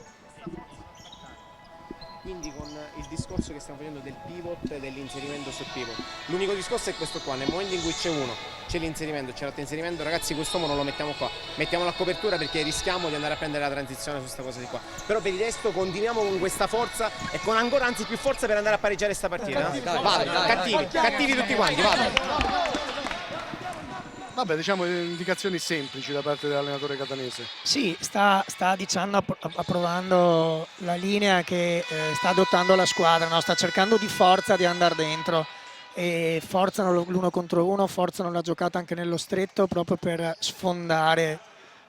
Quindi con il discorso che stiamo facendo del pivot e dell'inserimento sul pivot, l'unico discorso è questo qua: nel momento in cui c'è uno, c'è l'inserimento, c'è l'altro inserimento, ragazzi quest'uomo non lo mettiamo qua, mettiamolo a copertura perché rischiamo di andare a prendere la transizione su questa cosa di qua. Però per il resto continuiamo con questa forza e con ancora anzi più forza per andare a pareggiare sta partita. Cattivi tutti quanti, vado.
Vabbè, diciamo indicazioni semplici da parte dell'allenatore catanese.
Sì, sta diciamo, approvando la linea che sta adottando la squadra, no? Sta cercando di forza di andare dentro e forzano l'uno contro uno, forzano la giocata anche nello stretto proprio per sfondare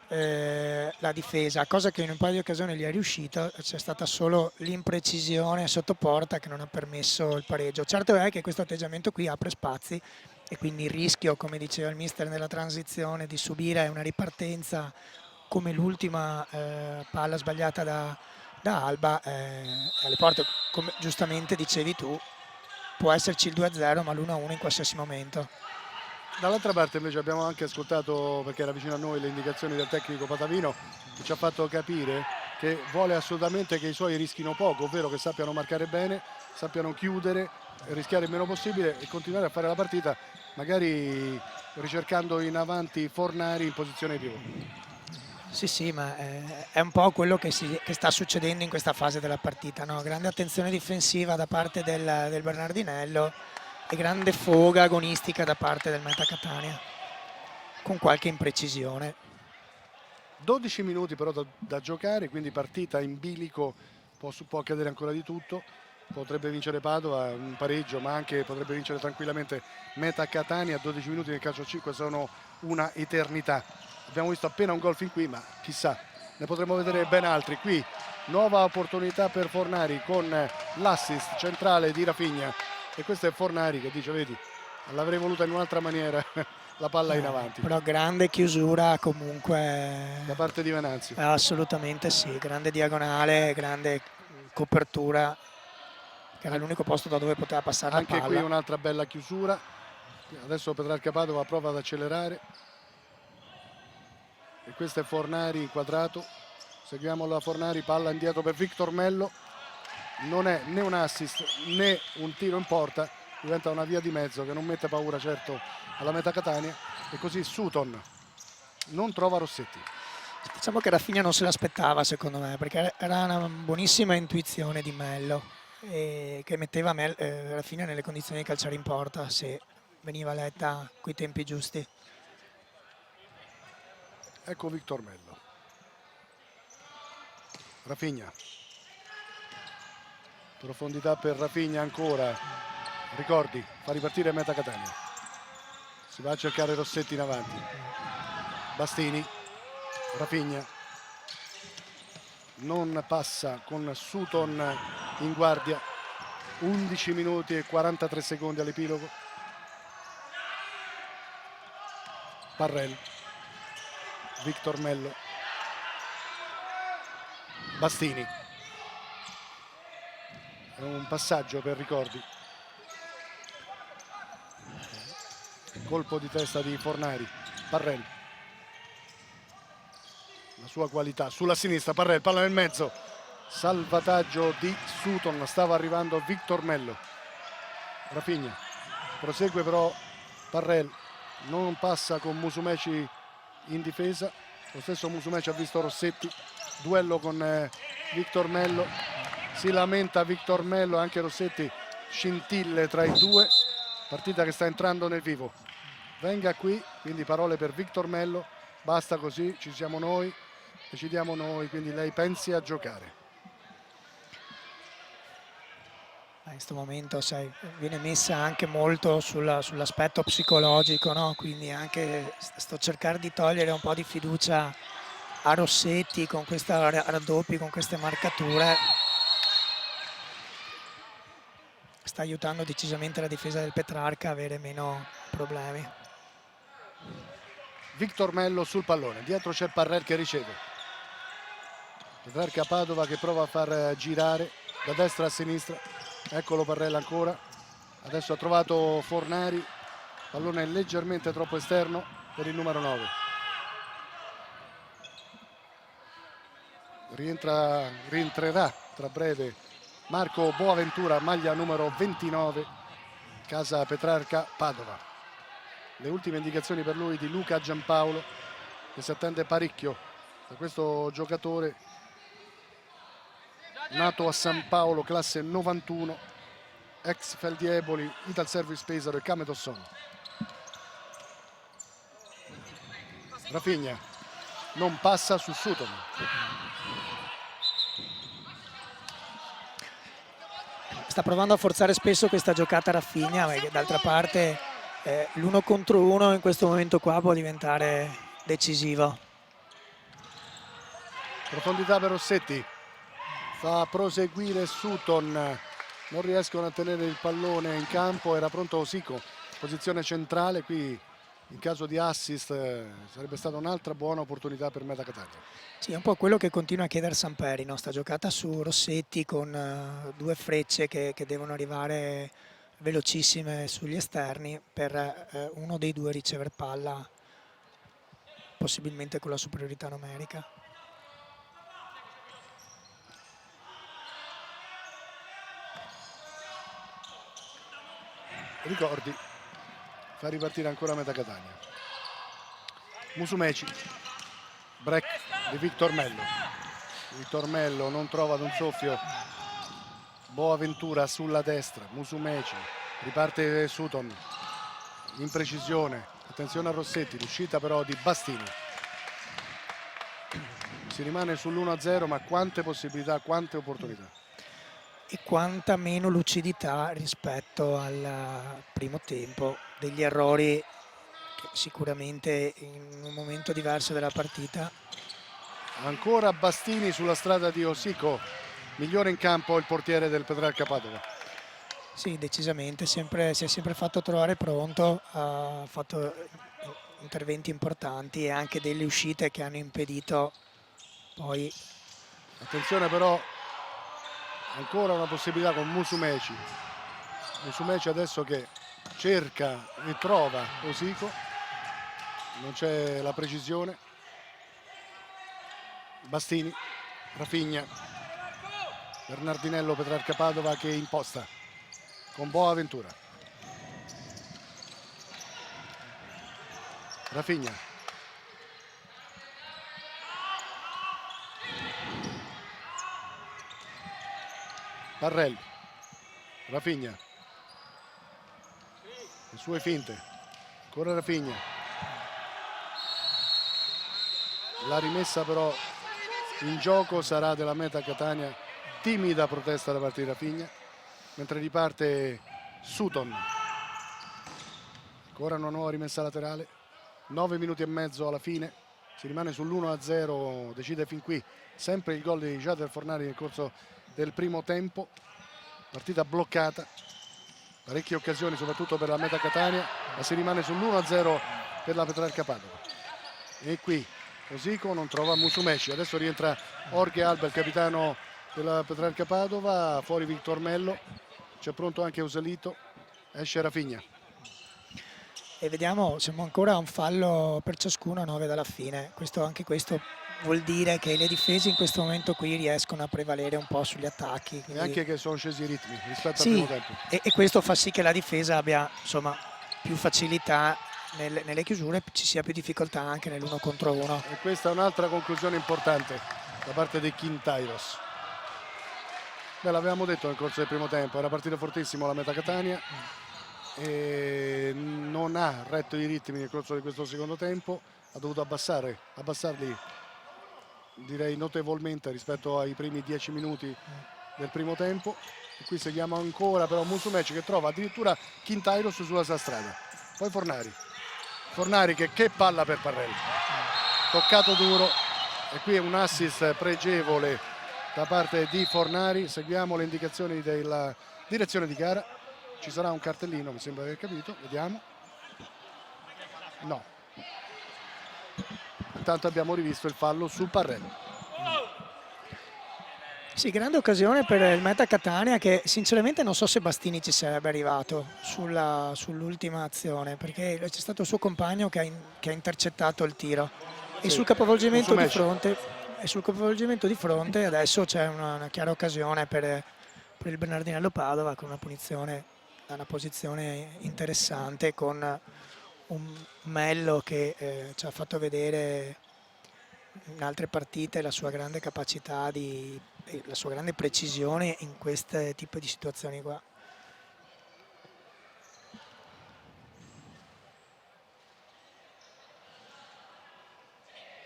la difesa, cosa che in un paio di occasioni gli è riuscita, c'è stata solo l'imprecisione sotto porta che non ha permesso il pareggio. Certo è che questo atteggiamento qui apre spazi e quindi il rischio, come diceva il mister nella transizione, di subire una ripartenza come l'ultima palla sbagliata da Alba alle porte, come giustamente dicevi tu, può esserci il 2-0 ma l'1-1 in qualsiasi momento.
Dall'altra parte invece abbiamo anche ascoltato, perché era vicino a noi, le indicazioni del tecnico Patavino, che ci ha fatto capire che vuole assolutamente che i suoi rischino poco, ovvero che sappiano marcare bene, sappiano chiudere, rischiare il meno possibile e continuare a fare la partita, magari ricercando in avanti Fornari in posizione di pivot.
Sì, ma è un po' quello che sta succedendo in questa fase della partita, no? Grande attenzione difensiva da parte del Bernardinello e grande foga agonistica da parte del Meta Catania, con qualche imprecisione.
12 minuti però da giocare, quindi partita in bilico, può accadere ancora di tutto. Potrebbe vincere Padova, un pareggio, ma anche potrebbe vincere tranquillamente Meta Catania. 12 minuti nel calcio 5 sono una eternità. Abbiamo visto appena un gol fin qui, ma chissà, ne potremo vedere ben altri. Qui nuova opportunità per Fornari con l'assist centrale di Rafinha. E questo è Fornari che dice, vedi, l'avrei voluta in un'altra maniera la palla in avanti.
Però grande chiusura comunque
da parte di Venanzio.
Assolutamente sì, grande diagonale, grande copertura, che era l'unico posto da dove poteva passare
anche
la palla.
Qui un'altra bella chiusura. Adesso Petrarca Padova prova ad accelerare e questo è Fornari inquadrato. Seguiamo la Fornari, palla indietro per Victor Mello, non è né un assist né un tiro in porta, diventa una via di mezzo che non mette paura certo alla Meta Catania, e così Sutton non trova Rossetti.
Diciamo che Rafinha non se l'aspettava secondo me, perché era una buonissima intuizione di Mello che metteva Rafinha nelle condizioni di calciare in porta se veniva letta coi tempi giusti.
Ecco Victor Mello, Rafinha, profondità per Rafinha ancora, Ricordi, fa ripartire Meta Catania, si va a cercare Rossetti in avanti, Bastini, Rafinha non passa con Sutton in guardia. 11 minuti e 43 secondi all'epilogo. Parrell, Victor Mello, Bastini, è un passaggio per Ricordi, colpo di testa di Fornari, Parrell, la sua qualità sulla sinistra, Parrell, palla nel mezzo, salvataggio di Sutton, stava arrivando Victor Mello, Rafinha prosegue però Parrell non passa con Musumeci in difesa, lo stesso Musumeci ha visto Rossetti, duello con Victor Mello, si lamenta Victor Mello, anche Rossetti, scintille tra i due, partita che sta entrando nel vivo. Venga qui, quindi parole per Victor Mello, basta così, ci siamo noi, decidiamo noi, quindi lei pensi a giocare.
In questo momento, sai, viene messa anche molto sull'aspetto psicologico, no? Quindi anche sto cercando di togliere un po' di fiducia a Rossetti con questa raddoppi, con queste marcature. Sta aiutando decisamente la difesa del Petrarca a avere meno problemi.
Victor Mello sul pallone, dietro c'è Parrell che riceve. Petrarca Padova che prova a far girare da destra a sinistra. Eccolo Parrell ancora, adesso ha trovato Fornari, pallone leggermente troppo esterno per il numero 9. Rientrerà tra breve Marco Boaventura, maglia numero 29, casa Petrarca Padova. Le ultime indicazioni per lui di Luca Giampaolo, che si attende parecchio da questo giocatore nato a San Paolo, classe 91, ex Feldieboli, Ital Service Pesaro e Cameto Son. Rafinha non passa su Sutton.
Sta provando a forzare spesso questa giocata Rafinha, perché d'altra parte l'uno contro uno in questo momento qua può diventare decisivo.
Profondità per Rossetti, fa proseguire Sutton, non riescono a tenere il pallone in campo, era pronto Osico, posizione centrale, qui in caso di assist sarebbe stata un'altra buona opportunità per Meta Catania.
Sì, è un po' quello che continua a chiedere Samperi, no? Sta giocata su Rossetti con due frecce che devono arrivare velocissime sugli esterni per uno dei due ricevere palla, possibilmente con la superiorità numerica.
Ricordi, fa ripartire ancora Meta Catania. Musumeci, break di Victor Mello. Victor Mello non trova ad un soffio Boaventura sulla destra, Musumeci, riparte Sutton, imprecisione, attenzione a Rossetti, l'uscita però di Bastini. Si rimane sull'1-0, ma quante possibilità, quante opportunità.
E quanta meno lucidità rispetto al primo tempo, degli errori che sicuramente in un momento diverso della partita.
Ancora Bastini sulla strada di Osico, migliore in campo il portiere del Petrarca Padova.
Sì, decisamente, si è sempre fatto trovare pronto, ha fatto interventi importanti e anche delle uscite che hanno impedito poi.
Attenzione però, ancora una possibilità con Musumeci. Musumeci adesso che cerca e trova Osico, non c'è la precisione. Bastini, Rafinha, Bernardinello, Petrarca Padova che imposta con Boaventura. Rafinha, Parrell, Rafinha, le sue finte, ancora Rafinha, la rimessa però in gioco sarà della Meta Catania, timida protesta da parte di Rafinha, mentre riparte Sutton. Ancora una nuova rimessa laterale, 9 minuti e mezzo alla fine, si rimane sull'1-0, decide fin qui sempre il gol di Jader Fornari nel corso del primo tempo. Partita bloccata, parecchie occasioni soprattutto per la Meta Catania, ma si rimane sull'1-0 per la Petrarca Padova. E qui Osico non trova Musumeci, adesso rientra Jorge Alba, il capitano della Petrarca Padova, fuori Victor Mello, c'è pronto anche Usalito, esce Rafinha.
E vediamo, siamo ancora a un fallo per ciascuno a 9 dalla fine. Anche questo vuol dire che le difese in questo momento qui riescono a prevalere un po' sugli attacchi.
E anche che sono scesi i ritmi rispetto
sì,
al primo tempo.
E questo fa sì che la difesa abbia insomma più facilità nelle chiusure, ci sia più difficoltà anche nell'1 contro 1.
E questa è un'altra conclusione importante da parte di Quintairos. Beh, l'avevamo detto nel corso del primo tempo, era partito fortissimo la Meta Catania e non ha retto i ritmi nel corso di questo secondo tempo, ha dovuto abbassarli direi notevolmente rispetto ai primi 10 minuti del primo tempo. E qui seguiamo ancora però Musumeci che trova addirittura Quintairos sulla sua strada. Poi Fornari che palla per Parrelli, toccato duro, e qui è un assist pregevole da parte di Fornari. Seguiamo le indicazioni della direzione di gara, ci sarà un cartellino, mi sembra di aver capito, vediamo. No, intanto abbiamo rivisto il fallo su Parrelli.
Sì, grande occasione per il Meta Catania, che sinceramente non so se Bastini ci sarebbe arrivato sull'ultima azione, perché c'è stato il suo compagno che ha intercettato il tiro. E sul capovolgimento di fronte adesso c'è una chiara occasione per il Bernardinello Padova, con una punizione da una posizione interessante, con un Mello che ci ha fatto vedere in altre partite la sua grande capacità la sua grande precisione in questo tipo di situazioni qua.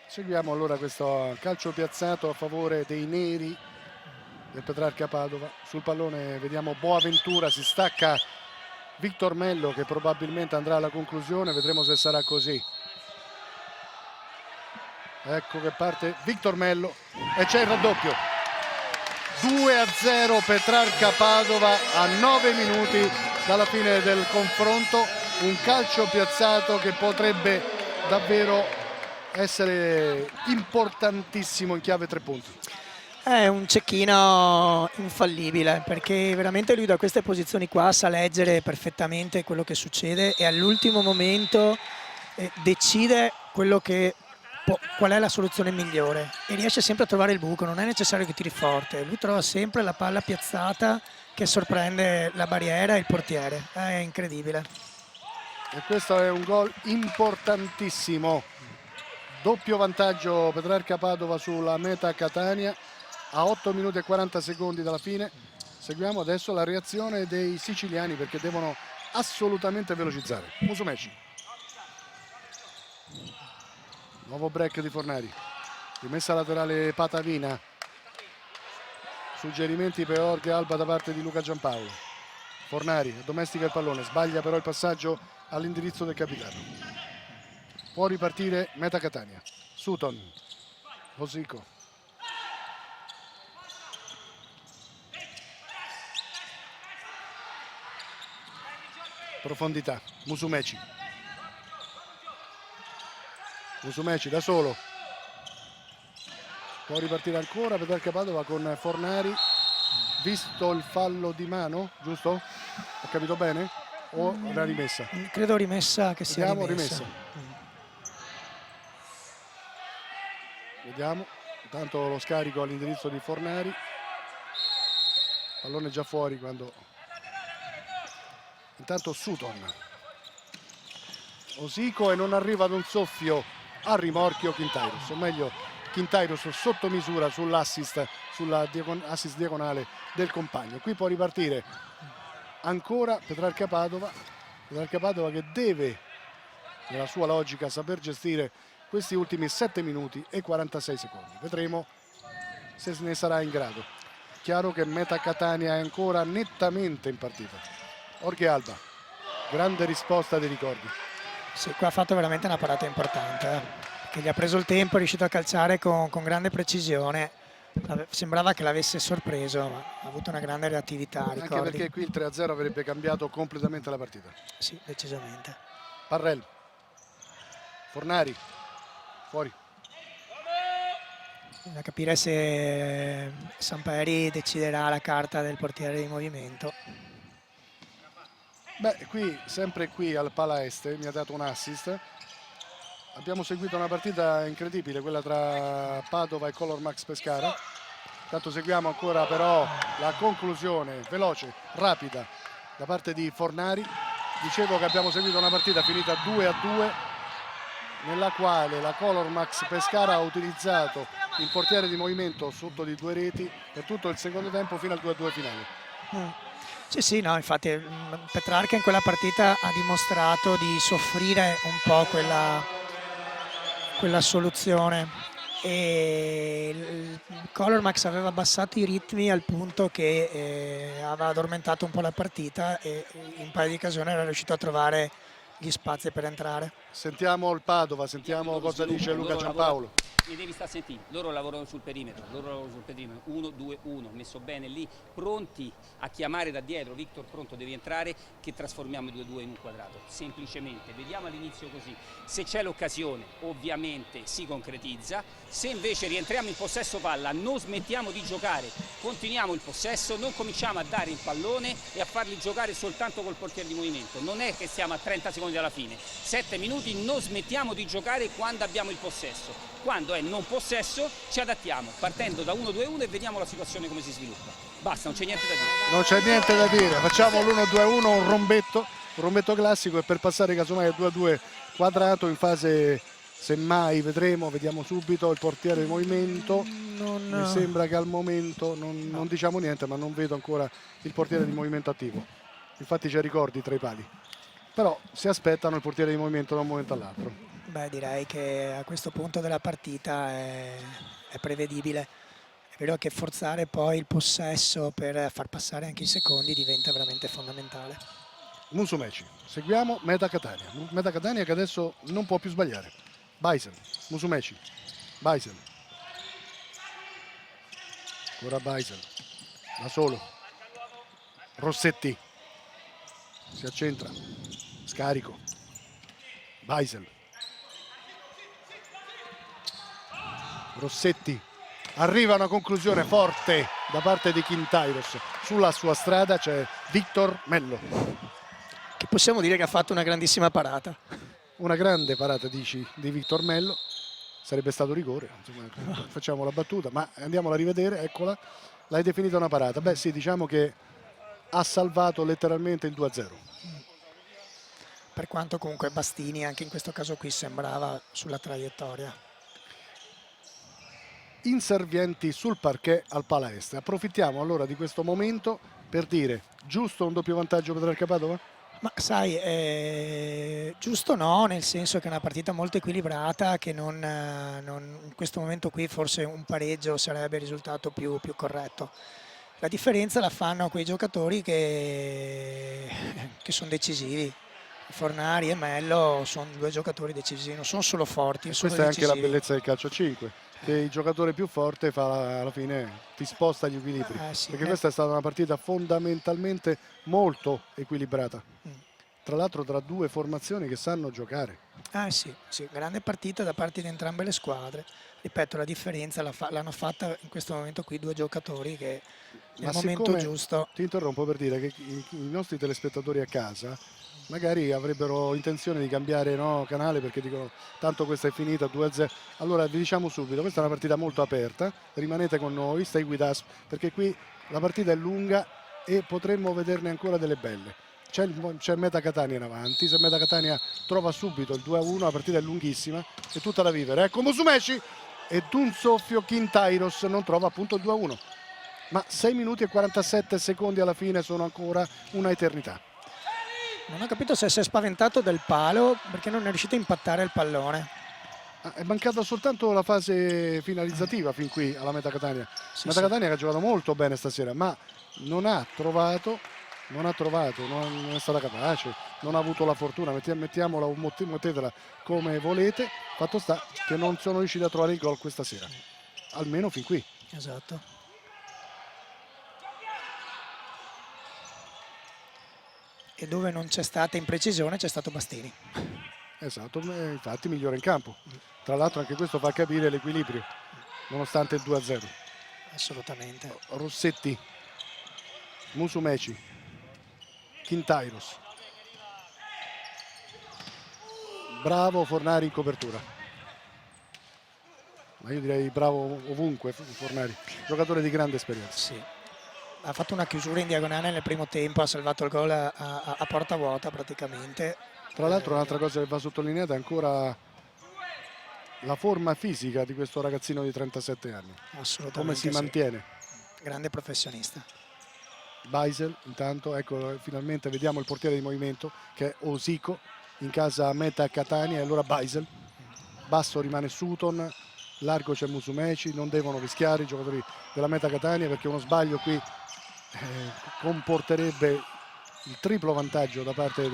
Seguiamo allora questo calcio piazzato a favore dei neri del Petrarca Padova. Sul pallone vediamo Boaventura, si stacca Victor Mello che probabilmente andrà alla conclusione, vedremo se sarà così. Ecco che parte Victor Mello e c'è il raddoppio. 2-0 Petrarca Padova a 9 minuti dalla fine del confronto. Un calcio piazzato che potrebbe davvero essere importantissimo in chiave 3 punti.
È un cecchino infallibile, perché veramente lui da queste posizioni qua sa leggere perfettamente quello che succede e all'ultimo momento decide qual è la soluzione migliore e riesce sempre a trovare il buco. Non è necessario che tiri forte, lui trova sempre la palla piazzata che sorprende la barriera e il portiere. È incredibile.
E questo è un gol importantissimo. Doppio vantaggio Petrarca Padova sulla Meta Catania a 8 minuti e 40 secondi dalla fine. Seguiamo adesso la reazione dei siciliani, perché devono assolutamente velocizzare. Musumeci, nuovo break di Fornari, rimessa laterale Patavina, suggerimenti per Jorge Alba da parte di Luca Giampaolo. Fornari domestica il pallone, sbaglia però il passaggio all'indirizzo del capitano. Può ripartire Meta Catania. Sutton, Osico, profondità, Musumeci da solo, può ripartire ancora Petrarca Padova con Fornari, visto il fallo di mano, giusto? Ho capito bene? O una rimessa?
Credo rimessa, che sia
rimessa. Vediamo, intanto lo scarico all'indirizzo di Fornari, pallone già fuori quando intanto Sutton, Osico, e non arriva ad un soffio a rimorchio Quintairos, o meglio Quintairos sotto misura sull'assist, assist diagonale del compagno. Qui può ripartire ancora Petrarca Padova che deve nella sua logica saper gestire questi ultimi 7 minuti e 46 secondi. Vedremo se ne sarà in grado. Chiaro che Meta Catania è ancora nettamente in partita. Jorge Alba, grande risposta dei ricordi.
Sì, qua ha fatto veramente una parata importante, che gli ha preso il tempo, è riuscito a calciare con grande precisione. Sembrava che l'avesse sorpreso, ma ha avuto una grande reattività.
Anche
ricordi?
perché qui il 3-0 avrebbe cambiato completamente la partita.
Sì, decisamente.
Parrell, Fornari, fuori.
Bisogna capire se Samperi deciderà la carta del portiere di movimento.
Beh, qui, sempre qui al Pala Este, mi ha dato un assist. Abbiamo seguito una partita incredibile, quella tra Padova e Color Max Pescara. Intanto seguiamo ancora però la conclusione veloce, rapida, da parte di Fornari. Dicevo che abbiamo seguito una partita finita 2-2, nella quale la Colormax Pescara ha utilizzato il portiere di movimento sotto di 2 reti per tutto il secondo tempo fino al 2-2 finale.
Sì, sì, no, infatti Petrarca in quella partita ha dimostrato di soffrire un po' quella soluzione, e il Colormax aveva abbassato i ritmi al punto che aveva addormentato un po' la partita e in un paio di occasioni era riuscito a trovare gli spazi per entrare.
Sentiamo il Padova, sentiamo cosa dice Luca Giampaolo.
Mi devi stare a sentire, loro lavorano sul perimetro, 1-2-1, messo bene lì, pronti a chiamare da dietro, Victor pronto devi entrare, che trasformiamo i 2-2 in un quadrato, semplicemente, vediamo all'inizio così, se c'è l'occasione ovviamente si concretizza, se invece rientriamo in possesso palla non smettiamo di giocare, continuiamo il possesso, non cominciamo a dare il pallone e a farli giocare soltanto col portiere di movimento, non è che siamo a 30 secondi dalla fine, 7 minuti non smettiamo di giocare quando abbiamo il possesso. Quando è non possesso ci adattiamo, partendo da 1-2-1 e vediamo la situazione come si sviluppa. Basta, non c'è niente da dire.
Non c'è niente da dire, facciamo l'1-2-1, un rombetto classico, e per passare casomai al 2-2 quadrato in fase, semmai vedremo, vediamo subito il portiere di movimento. Mi sembra che al momento non diciamo niente, ma non vedo ancora il portiere di movimento attivo. Infatti c'è ricordi tra i pali, però si aspettano il portiere di movimento da un momento all'altro.
Beh, direi che a questo punto della partita è prevedibile. È vero che forzare poi il possesso per far passare anche i secondi diventa veramente fondamentale.
Musumeci, seguiamo Meta Catania che adesso non può più sbagliare. Baisen, Musumeci, Baisen, ancora Baisen, da solo, Rossetti, si accentra, scarico, Baisen, Rossetti, arriva a una conclusione forte da parte di Quintairos. Sulla sua strada c'è Victor Mello.
Che possiamo dire che ha fatto una grandissima parata.
Una grande parata, dici, di Victor Mello. Sarebbe stato rigore, insomma, facciamo la battuta, ma andiamola a rivedere, eccola. L'hai definita una parata. Beh sì, diciamo che ha salvato letteralmente il 2-0.
Per quanto comunque Bastini anche in questo caso qui sembrava sulla traiettoria.
Inservienti sul parquet al Pala Est. Approfittiamo allora di questo momento per dire: giusto un doppio vantaggio per Petrarca Padova?
Ma sai, giusto no, nel senso che è una partita molto equilibrata, che in questo momento qui forse un pareggio sarebbe il risultato più corretto. La differenza la fanno quei giocatori che sono decisivi. Fornari e Mello sono 2 giocatori decisivi, non sono solo forti, sono
Questa è
decisivi.
anche la bellezza del calcio a 5, che il giocatore più forte alla fine ti sposta gli equilibri,
Sì,
perché questa è stata una partita fondamentalmente molto equilibrata,
Mm.
tra l'altro tra 2 formazioni che sanno giocare.
Sì, grande partita da parte di entrambe le squadre. Ripeto, la differenza l'hanno fatta in questo momento qui 2 giocatori che nel momento
siccome,
giusto.
ti interrompo per dire che i nostri telespettatori a casa magari avrebbero intenzione di cambiare, no, canale, perché dicono tanto questa è finita 2-0. Allora vi diciamo subito, questa è una partita molto aperta, rimanete con noi, stai guidando, perché qui la partita è lunga e potremmo vederne ancora delle belle. C'è il Meta Catania in avanti, se Meta Catania trova subito il 2-1 la partita è lunghissima, è tutta da vivere. Ecco Musumeci, e d'un soffio Quintairos non trova appunto il 2-1, ma 6 minuti e 47 secondi alla fine sono ancora una eternità.
Non ho capito se si è spaventato del palo perché non è riuscito a impattare il pallone.
È mancata soltanto la fase finalizzativa fin qui alla Meta Catania. Meta Catania che ha giocato molto bene stasera, ma non è stata capace, non ha avuto la fortuna, mettiamola o mettetela come volete. Fatto sta che non sono riusciti a trovare il gol questa sera, almeno fin qui.
Esatto. E dove non c'è stata imprecisione c'è stato Bastini.
Esatto, infatti migliore in campo. Tra l'altro anche questo fa capire l'equilibrio, nonostante il 2-0.
Assolutamente.
Rossetti, Musumeci, Quintairos. Bravo Fornari in copertura. Ma io direi bravo ovunque Fornari, giocatore di grande esperienza.
Sì. ha fatto una chiusura in diagonale nel primo tempo, ha salvato il gol a porta vuota praticamente.
Tra l'altro un'altra cosa che va sottolineata è ancora la forma fisica di questo ragazzino di 37 anni.
Assolutamente
Come si
sì.
mantiene.
Grande professionista.
Baisel intanto, ecco, finalmente vediamo il portiere di movimento che è Osico in casa Meta Catania, e allora Baisel. Basso rimane Sutton, largo c'è Musumeci, non devono rischiare i giocatori della Meta Catania perché uno sbaglio qui comporterebbe il triplo vantaggio da parte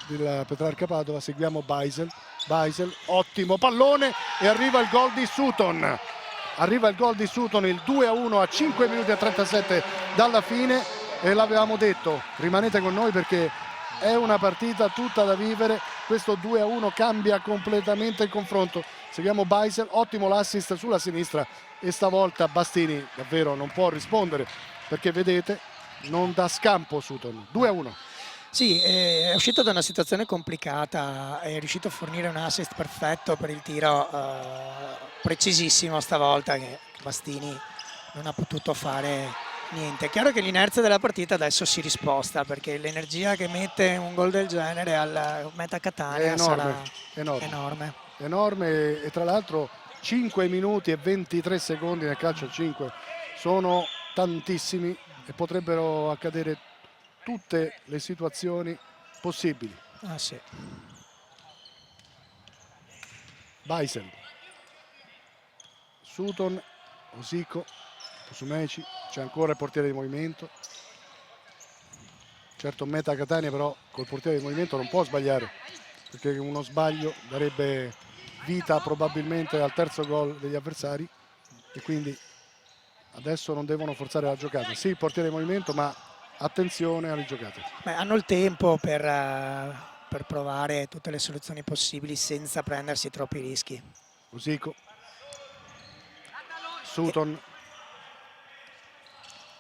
della Petrarca Padova. Seguiamo Baisel, ottimo pallone e arriva il gol di Sutton. Arriva il gol di Sutton, il 2-1 a 5 minuti e 37 dalla fine, e l'avevamo detto, rimanete con noi perché è una partita tutta da vivere. Questo 2-1 cambia completamente il confronto. Seguiamo Baisel, ottimo l'assist sulla sinistra, e stavolta Bastini davvero non può rispondere perché vedete non dà scampo Sutton. 2-1.
Sì, è uscito da una situazione complicata, è riuscito a fornire un assist perfetto per il tiro precisissimo stavolta, che Bastini non ha potuto fare niente. È chiaro che l'inerzia della partita adesso si risposta, perché l'energia che mette un gol del genere al Meta Catania sarà
enorme, e tra l'altro 5 minuti e 23 secondi nel calcio a 5 sono tantissimi e potrebbero accadere tutte le situazioni possibili.
Ah, sì.
Baisel, Sutton, Osico, Musumeci, c'è ancora il portiere di movimento. Certo Meta Catania però col portiere di movimento non può sbagliare, perché uno sbaglio darebbe vita probabilmente al terzo gol degli avversari, e quindi adesso non devono forzare la giocata. Sì, il portiere di movimento, ma attenzione alle giocate.
Beh, hanno il tempo per provare tutte le soluzioni possibili senza prendersi troppi rischi.
Osico, Sutton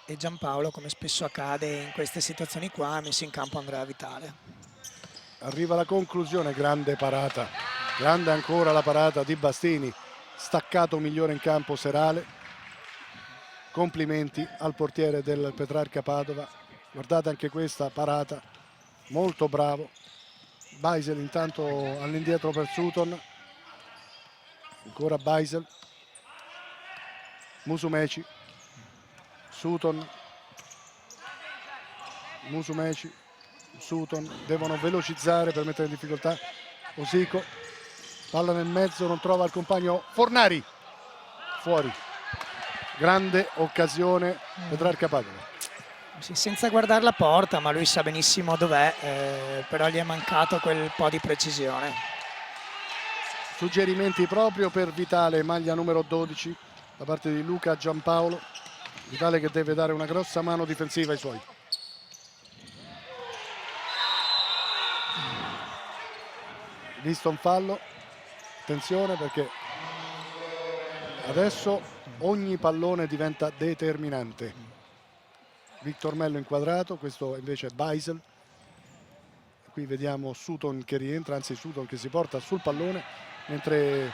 E Giampaolo, come spesso accade in queste situazioni qua, ha messo in campo Andrea Vitale.
arriva la conclusione, grande parata, grande ancora la parata di Bastini, staccato migliore in campo Serale. Complimenti al portiere del Petrarca Padova, guardate anche questa parata, molto bravo. Baisel intanto all'indietro per Sutton, ancora Baisel, Musumeci, Sutton, Musumeci, Sutton, devono velocizzare per mettere in difficoltà Osico, palla nel mezzo, non trova il compagno Fornari, fuori. Grande occasione Petrarca Padova.
Sì, senza guardare la porta, ma lui sa benissimo dov'è, però gli è mancato quel po' di precisione.
Suggerimenti proprio per Vitale, maglia numero 12 da parte di Luca Giampaolo. Vitale che deve dare una grossa mano difensiva ai suoi. Visto un fallo, attenzione perché adesso ogni pallone diventa determinante. Victor Mello inquadrato, questo invece è Baisel. Qui vediamo Sutton che rientra, anzi Sutton che si porta sul pallone, mentre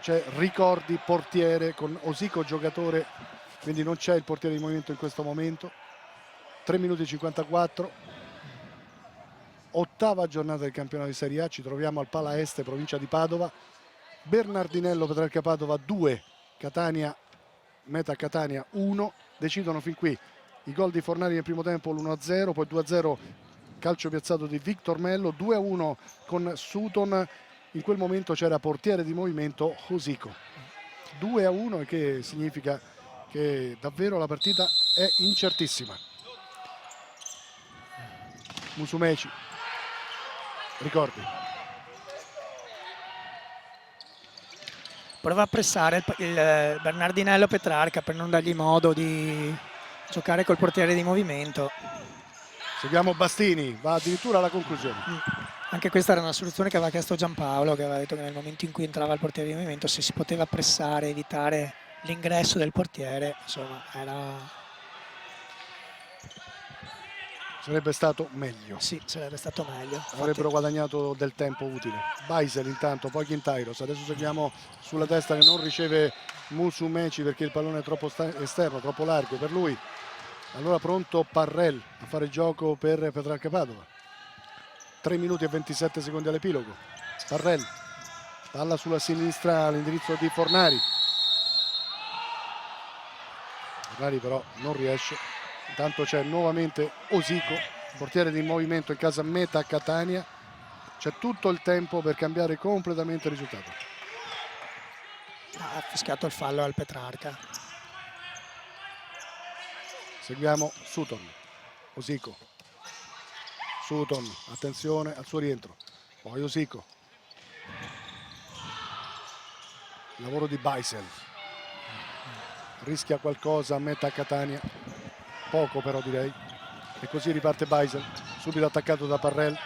c'è Ricordi portiere con Osico giocatore, quindi non c'è il portiere di movimento in questo momento. 3 minuti e 54, ottava giornata del campionato di Serie A, ci troviamo al Pala Este, provincia di Padova. Bernardinello Petrarca Padova 2, Catania, Meta Catania 1, decidono fin qui i gol di Fornari nel primo tempo, l'1-0, poi 2-0 calcio piazzato di Victor Mello, 2-1 con Sutton, in quel momento c'era portiere di movimento Osico. 2-1, e che significa che davvero la partita è incertissima. Musumeci, Ricordi.
Prova a pressare il Bernardinello Petrarca per non dargli modo di giocare col portiere di movimento.
Seguiamo Bastini, va addirittura alla conclusione.
Anche questa era una soluzione che aveva chiesto Giampaolo, che aveva detto che nel momento in cui entrava il portiere di movimento, se si poteva pressare, evitare l'ingresso del portiere, insomma,
sarebbe stato meglio.
Sì, sarebbe stato meglio.
Avrebbero guadagnato del tempo utile. Baisel intanto, poi Quintairos. Adesso seguiamo sulla testa che non riceve Musumeci perché il pallone è troppo esterno, troppo largo per lui. Allora pronto Parrell a fare gioco per Petrarca Padova. 3 minuti e 27 secondi all'epilogo. Parrell, palla sulla sinistra all'indirizzo di Fornari. Fornari però non riesce. Intanto c'è nuovamente Osico, portiere di movimento in casa Meta Catania. C'è tutto il tempo per cambiare completamente il risultato.
Ha fischiato il fallo al Petrarca.
Seguiamo Sutton, Osico, Sutton, attenzione al suo rientro, poi Osico, lavoro di Beisel, rischia qualcosa a Meta Catania, poco però direi, e così riparte Beisel, subito attaccato da Parrell.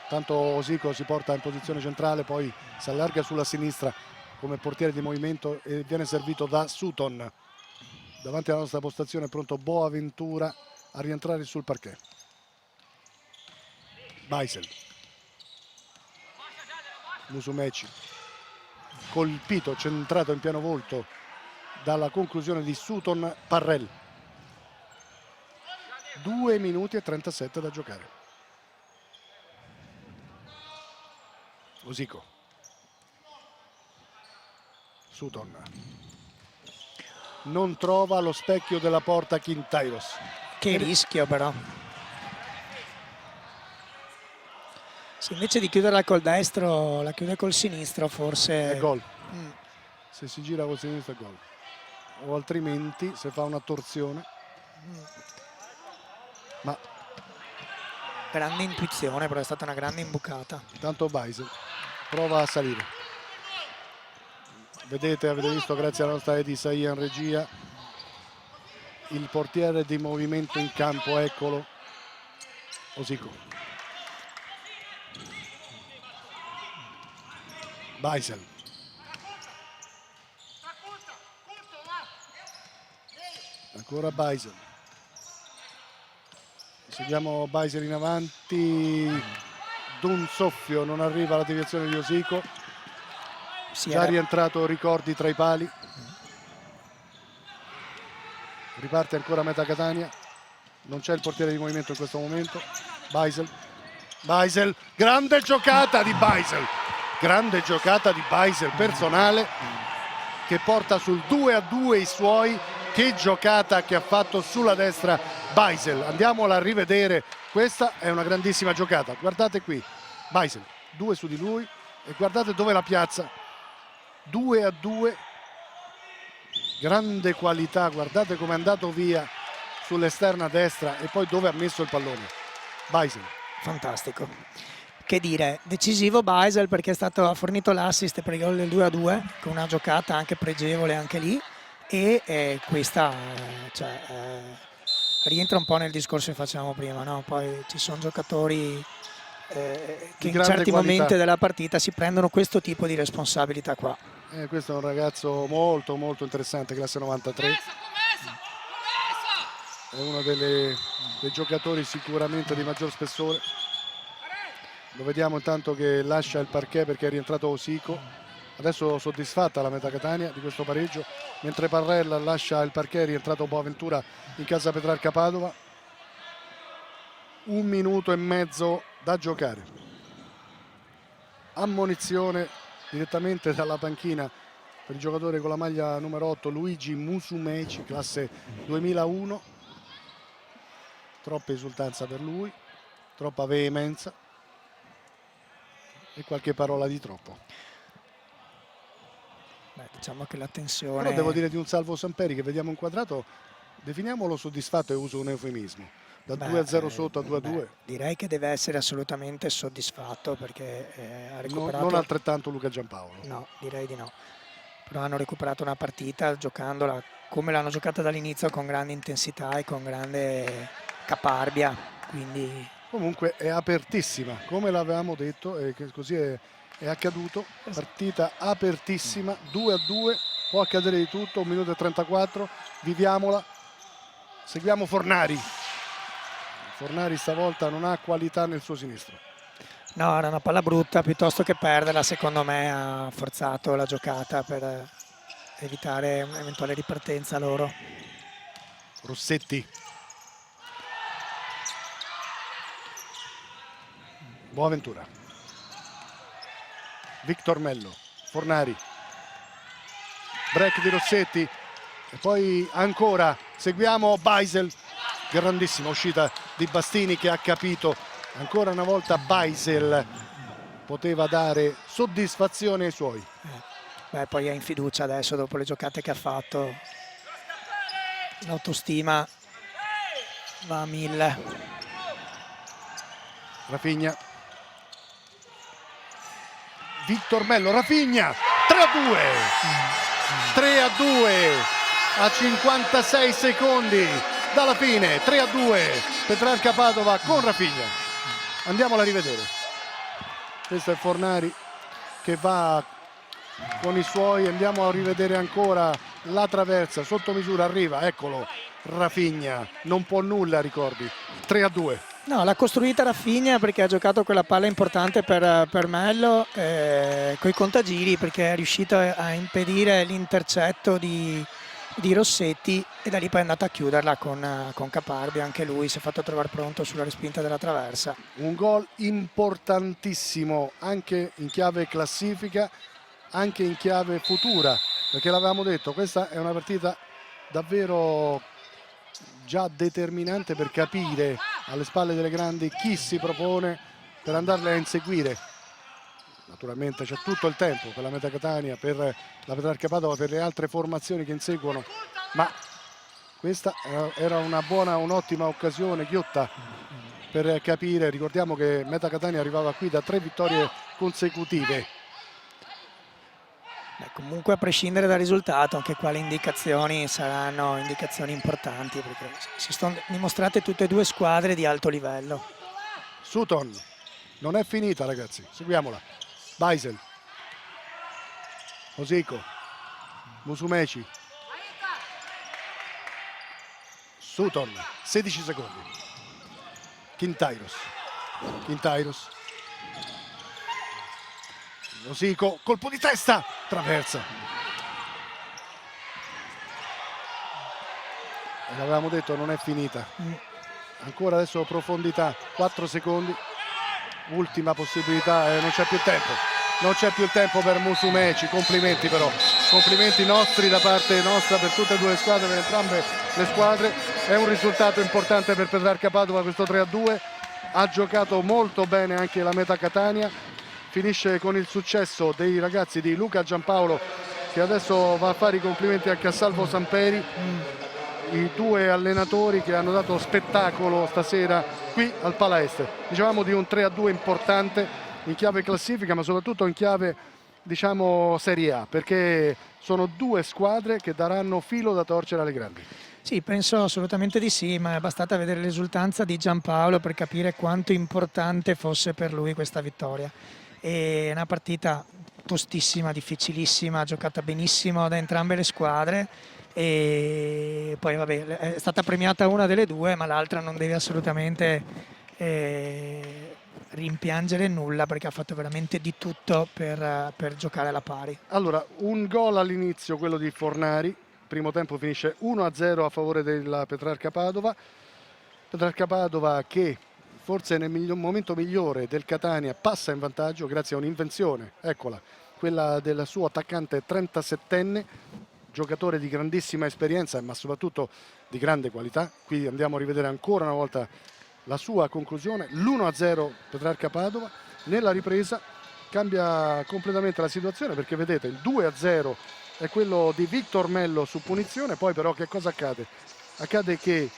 Tanto Osico si porta in posizione centrale, poi si allarga sulla sinistra come portiere di movimento e viene servito da Sutton. Davanti alla nostra postazione è pronto Boaventura a rientrare sul parquet. Beisel, Musumeci, colpito, centrato in pieno volto dalla conclusione di Sutton. Parrell, 2 minuti e 37 da giocare. Osico, Sutton, non trova lo specchio della porta Quintairos.
Che rischio però. Se invece di chiuderla col destro la chiude col sinistro forse...
È gol. Se si gira col sinistro è gol. O altrimenti se fa una torsione. Ma
Grande intuizione, però è stata una grande imbucata.
tanto Beisel prova a salire. Vedete, avete visto grazie alla nostra Edisa in regia il portiere di movimento in campo, eccolo, Osico. Beisel. Ancora Beisel. Seguiamo Beisel in avanti. D'un soffio non arriva alla deviazione di Osico. Già rientrato Ricordi tra i pali. Riparte ancora Meta Catania. Non c'è il portiere di movimento in questo momento. Beisel. Beisel. Grande giocata di Beisel. Grande giocata di Beisel personale che porta sul 2-2 i suoi. Che giocata che ha fatto sulla destra Beisel. Andiamola a rivedere. Questa è una grandissima giocata. Guardate qui. Beisel. 2 su di lui. E guardate dove la piazza. 2-2, grande qualità, guardate come è andato via sull'esterna destra e poi dove ha messo il pallone. Beisel.
Fantastico. Che dire, decisivo Beisel perché ha fornito l'assist per il gol del 2-2 con una giocata anche pregevole anche lì e questa rientra un po' nel discorso che facevamo prima, no? Poi ci sono giocatori che in certi momenti della partita si prendono questo tipo di responsabilità qua.
Questo è un ragazzo molto molto interessante, classe 93. È uno dei giocatori sicuramente di maggior spessore. Lo vediamo intanto che lascia il parquet perché è rientrato Osico. Adesso soddisfatta la Meta Catania di questo pareggio, mentre Parrell lascia il parquet, è rientrato Boaventura in casa Petrarca Padova. 1 minuto e mezzo da giocare. Ammonizione direttamente dalla panchina per il giocatore con la maglia numero 8 Luigi Musumeci, classe 2001. Troppa esultanza per lui, troppa veemenza e qualche parola di troppo.
Beh, diciamo che la tensione...
Però devo dire di un Salvo Samperi che vediamo inquadrato, definiamolo soddisfatto e uso un eufemismo. Da 2-0 sotto a 2-2.
Direi che deve essere assolutamente soddisfatto perché ha recuperato...
Non altrettanto Luca Giampaolo.
No, direi di no. Però hanno recuperato una partita giocandola come l'hanno giocata dall'inizio, con grande intensità e con grande caparbia. Quindi...
Comunque è apertissima, come l'avevamo detto, e che così è accaduto. Partita apertissima, 2-2, può accadere di tutto, 1 minuto e 34, viviamola. Seguiamo Fornari. Fornari stavolta non ha qualità nel suo sinistro.
No, era una palla brutta, piuttosto che perderla secondo me ha forzato la giocata per evitare un'eventuale ripartenza loro.
Rossetti. Boaventura. Victor Mello. Fornari. Break di Rossetti. E poi ancora seguiamo Baisel. Grandissima uscita di Bastini che ha capito. Ancora una volta Baisel poteva dare soddisfazione ai suoi.
Beh, poi è in fiducia adesso dopo le giocate che ha fatto. L'autostima va a 1000.
Rafinha. Victor Mello, Rafinha, 3-2. 3-2 a 56 secondi dalla fine. 3-2 Petrarca Padova con Rafinha. Andiamola a rivedere. Questo è Fornari che va con i suoi. Andiamo a rivedere ancora la traversa sotto misura, arriva, eccolo Rafinha, non può nulla, ricordi. 3-2.
No, l'ha costruita Rafinha perché ha giocato quella palla importante per Mello coi contagiri, perché è riuscito a impedire l'intercetto di Rossetti e da lì poi è andata a chiuderla con Caparbia. Anche lui si è fatto trovare pronto sulla respinta della traversa.
Un gol importantissimo anche in chiave classifica, anche in chiave futura, perché l'avevamo detto, questa è una partita davvero già determinante per capire alle spalle delle grandi chi si propone per andarle a inseguire. Naturalmente c'è tutto il tempo per la Meta Catania, per la Petrarca Padova, per le altre formazioni che inseguono, ma questa era un'ottima occasione ghiotta per capire. Ricordiamo che Meta Catania arrivava qui da 3 vittorie consecutive.
Beh, comunque a prescindere dal risultato, anche qua le indicazioni saranno indicazioni importanti, perché si sono dimostrate tutte e due squadre di alto livello.
Sutton, non è finita ragazzi, seguiamola. Baisel, Osico, Musumeci, Sutton, 16 secondi. Quintairos, Osico, colpo di testa, traversa. E l'avevamo detto, non è finita. Ancora adesso profondità, 4 secondi. Ultima possibilità e non c'è più tempo. Non c'è più tempo per Musumeci. Complimenti però. Complimenti nostri da parte nostra per tutte e due le squadre, per entrambe le squadre. È un risultato importante per Petrarca Padova questo 3-2. Ha giocato molto bene anche la Meta Catania. Finisce con il successo dei ragazzi di Luca Giampaolo, che adesso va a fare i complimenti anche a Salvo Samperi, i due allenatori che hanno dato spettacolo stasera qui al Pala Est. Dicevamo di un 3-2 importante in chiave classifica, ma soprattutto in chiave, diciamo, Serie A, perché sono due squadre che daranno filo da torcere alle grandi.
Sì, penso assolutamente di sì, ma è bastata vedere l'esultanza di Giampaolo per capire quanto importante fosse per lui questa vittoria. È una partita tostissima, difficilissima, giocata benissimo da entrambe le squadre, e poi vabbè, è stata premiata una delle due, ma l'altra non deve assolutamente rimpiangere nulla, perché ha fatto veramente di tutto per giocare alla pari.
Allora, un gol all'inizio, quello di Fornari. Primo tempo finisce 1-0 a favore della Petrarca Padova. Petrarca Padova che forse nel momento migliore del Catania passa in vantaggio grazie a un'invenzione, eccola, quella del suo attaccante 37enne, giocatore di grandissima esperienza ma soprattutto di grande qualità. Qui andiamo a rivedere ancora una volta la sua conclusione, l'1-0 Petrarca Padova. Nella ripresa cambia completamente la situazione, perché vedete il 2-0 è quello di Victor Mello su punizione. Poi però che cosa accade? Accade che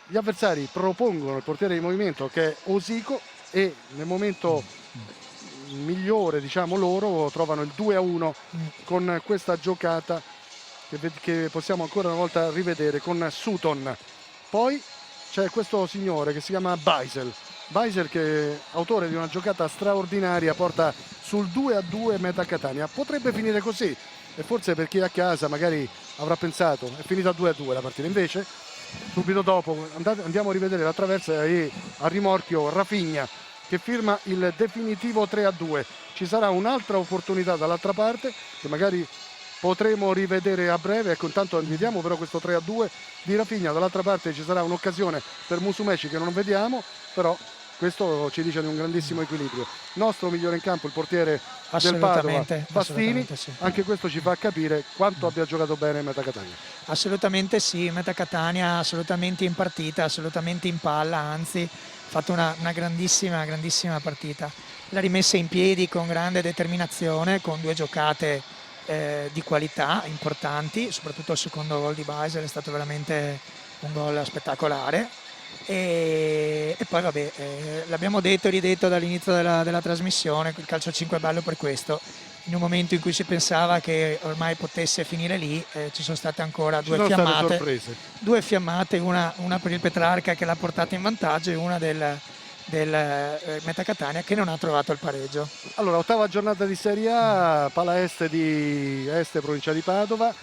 gli avversari propongono il portiere di movimento, che è Osico, e nel momento migliore, diciamo, loro trovano il 2-1 con questa giocata che possiamo ancora una volta rivedere con Sutton. Poi c'è questo signore che si chiama Baisel, che è autore di una giocata straordinaria, porta sul 2-2 Meta Catania. Potrebbe finire così, e forse per chi è a casa magari avrà pensato è finita 2-2 la partita, invece subito dopo andiamo a rivedere la traversa e a rimorchio Rafinha che firma il definitivo 3-2. Ci sarà un'altra opportunità dall'altra parte che magari potremo rivedere a breve. Ecco, intanto vediamo però questo 3-2 di Rafinha. Dall'altra parte ci sarà un'occasione per Musumeci che non vediamo, però questo ci dice di un grandissimo equilibrio. Nostro migliore in campo il portiere del Padova, Bastini.
Sì.
Anche questo ci fa capire quanto abbia giocato bene Meta Catania.
Assolutamente sì, Meta Catania assolutamente in partita, assolutamente in palla, anzi ha fatto una grandissima partita. L'ha rimessa in piedi con grande determinazione, con 2 giocate di qualità importanti, soprattutto il secondo gol di Basel è stato veramente un gol spettacolare. E poi vabbè, l'abbiamo detto e ridetto dall'inizio della trasmissione, il calcio a 5 è bello per questo. In un momento in cui si pensava che ormai potesse finire lì, ci sono state ancora
Ci sono state sorprese.
2 fiammate, una per il Petrarca che l'ha portata in vantaggio e una del Meta Catania che non ha trovato il pareggio.
Allora, 8ª giornata di Serie A, Pala Este di Este, provincia di Padova.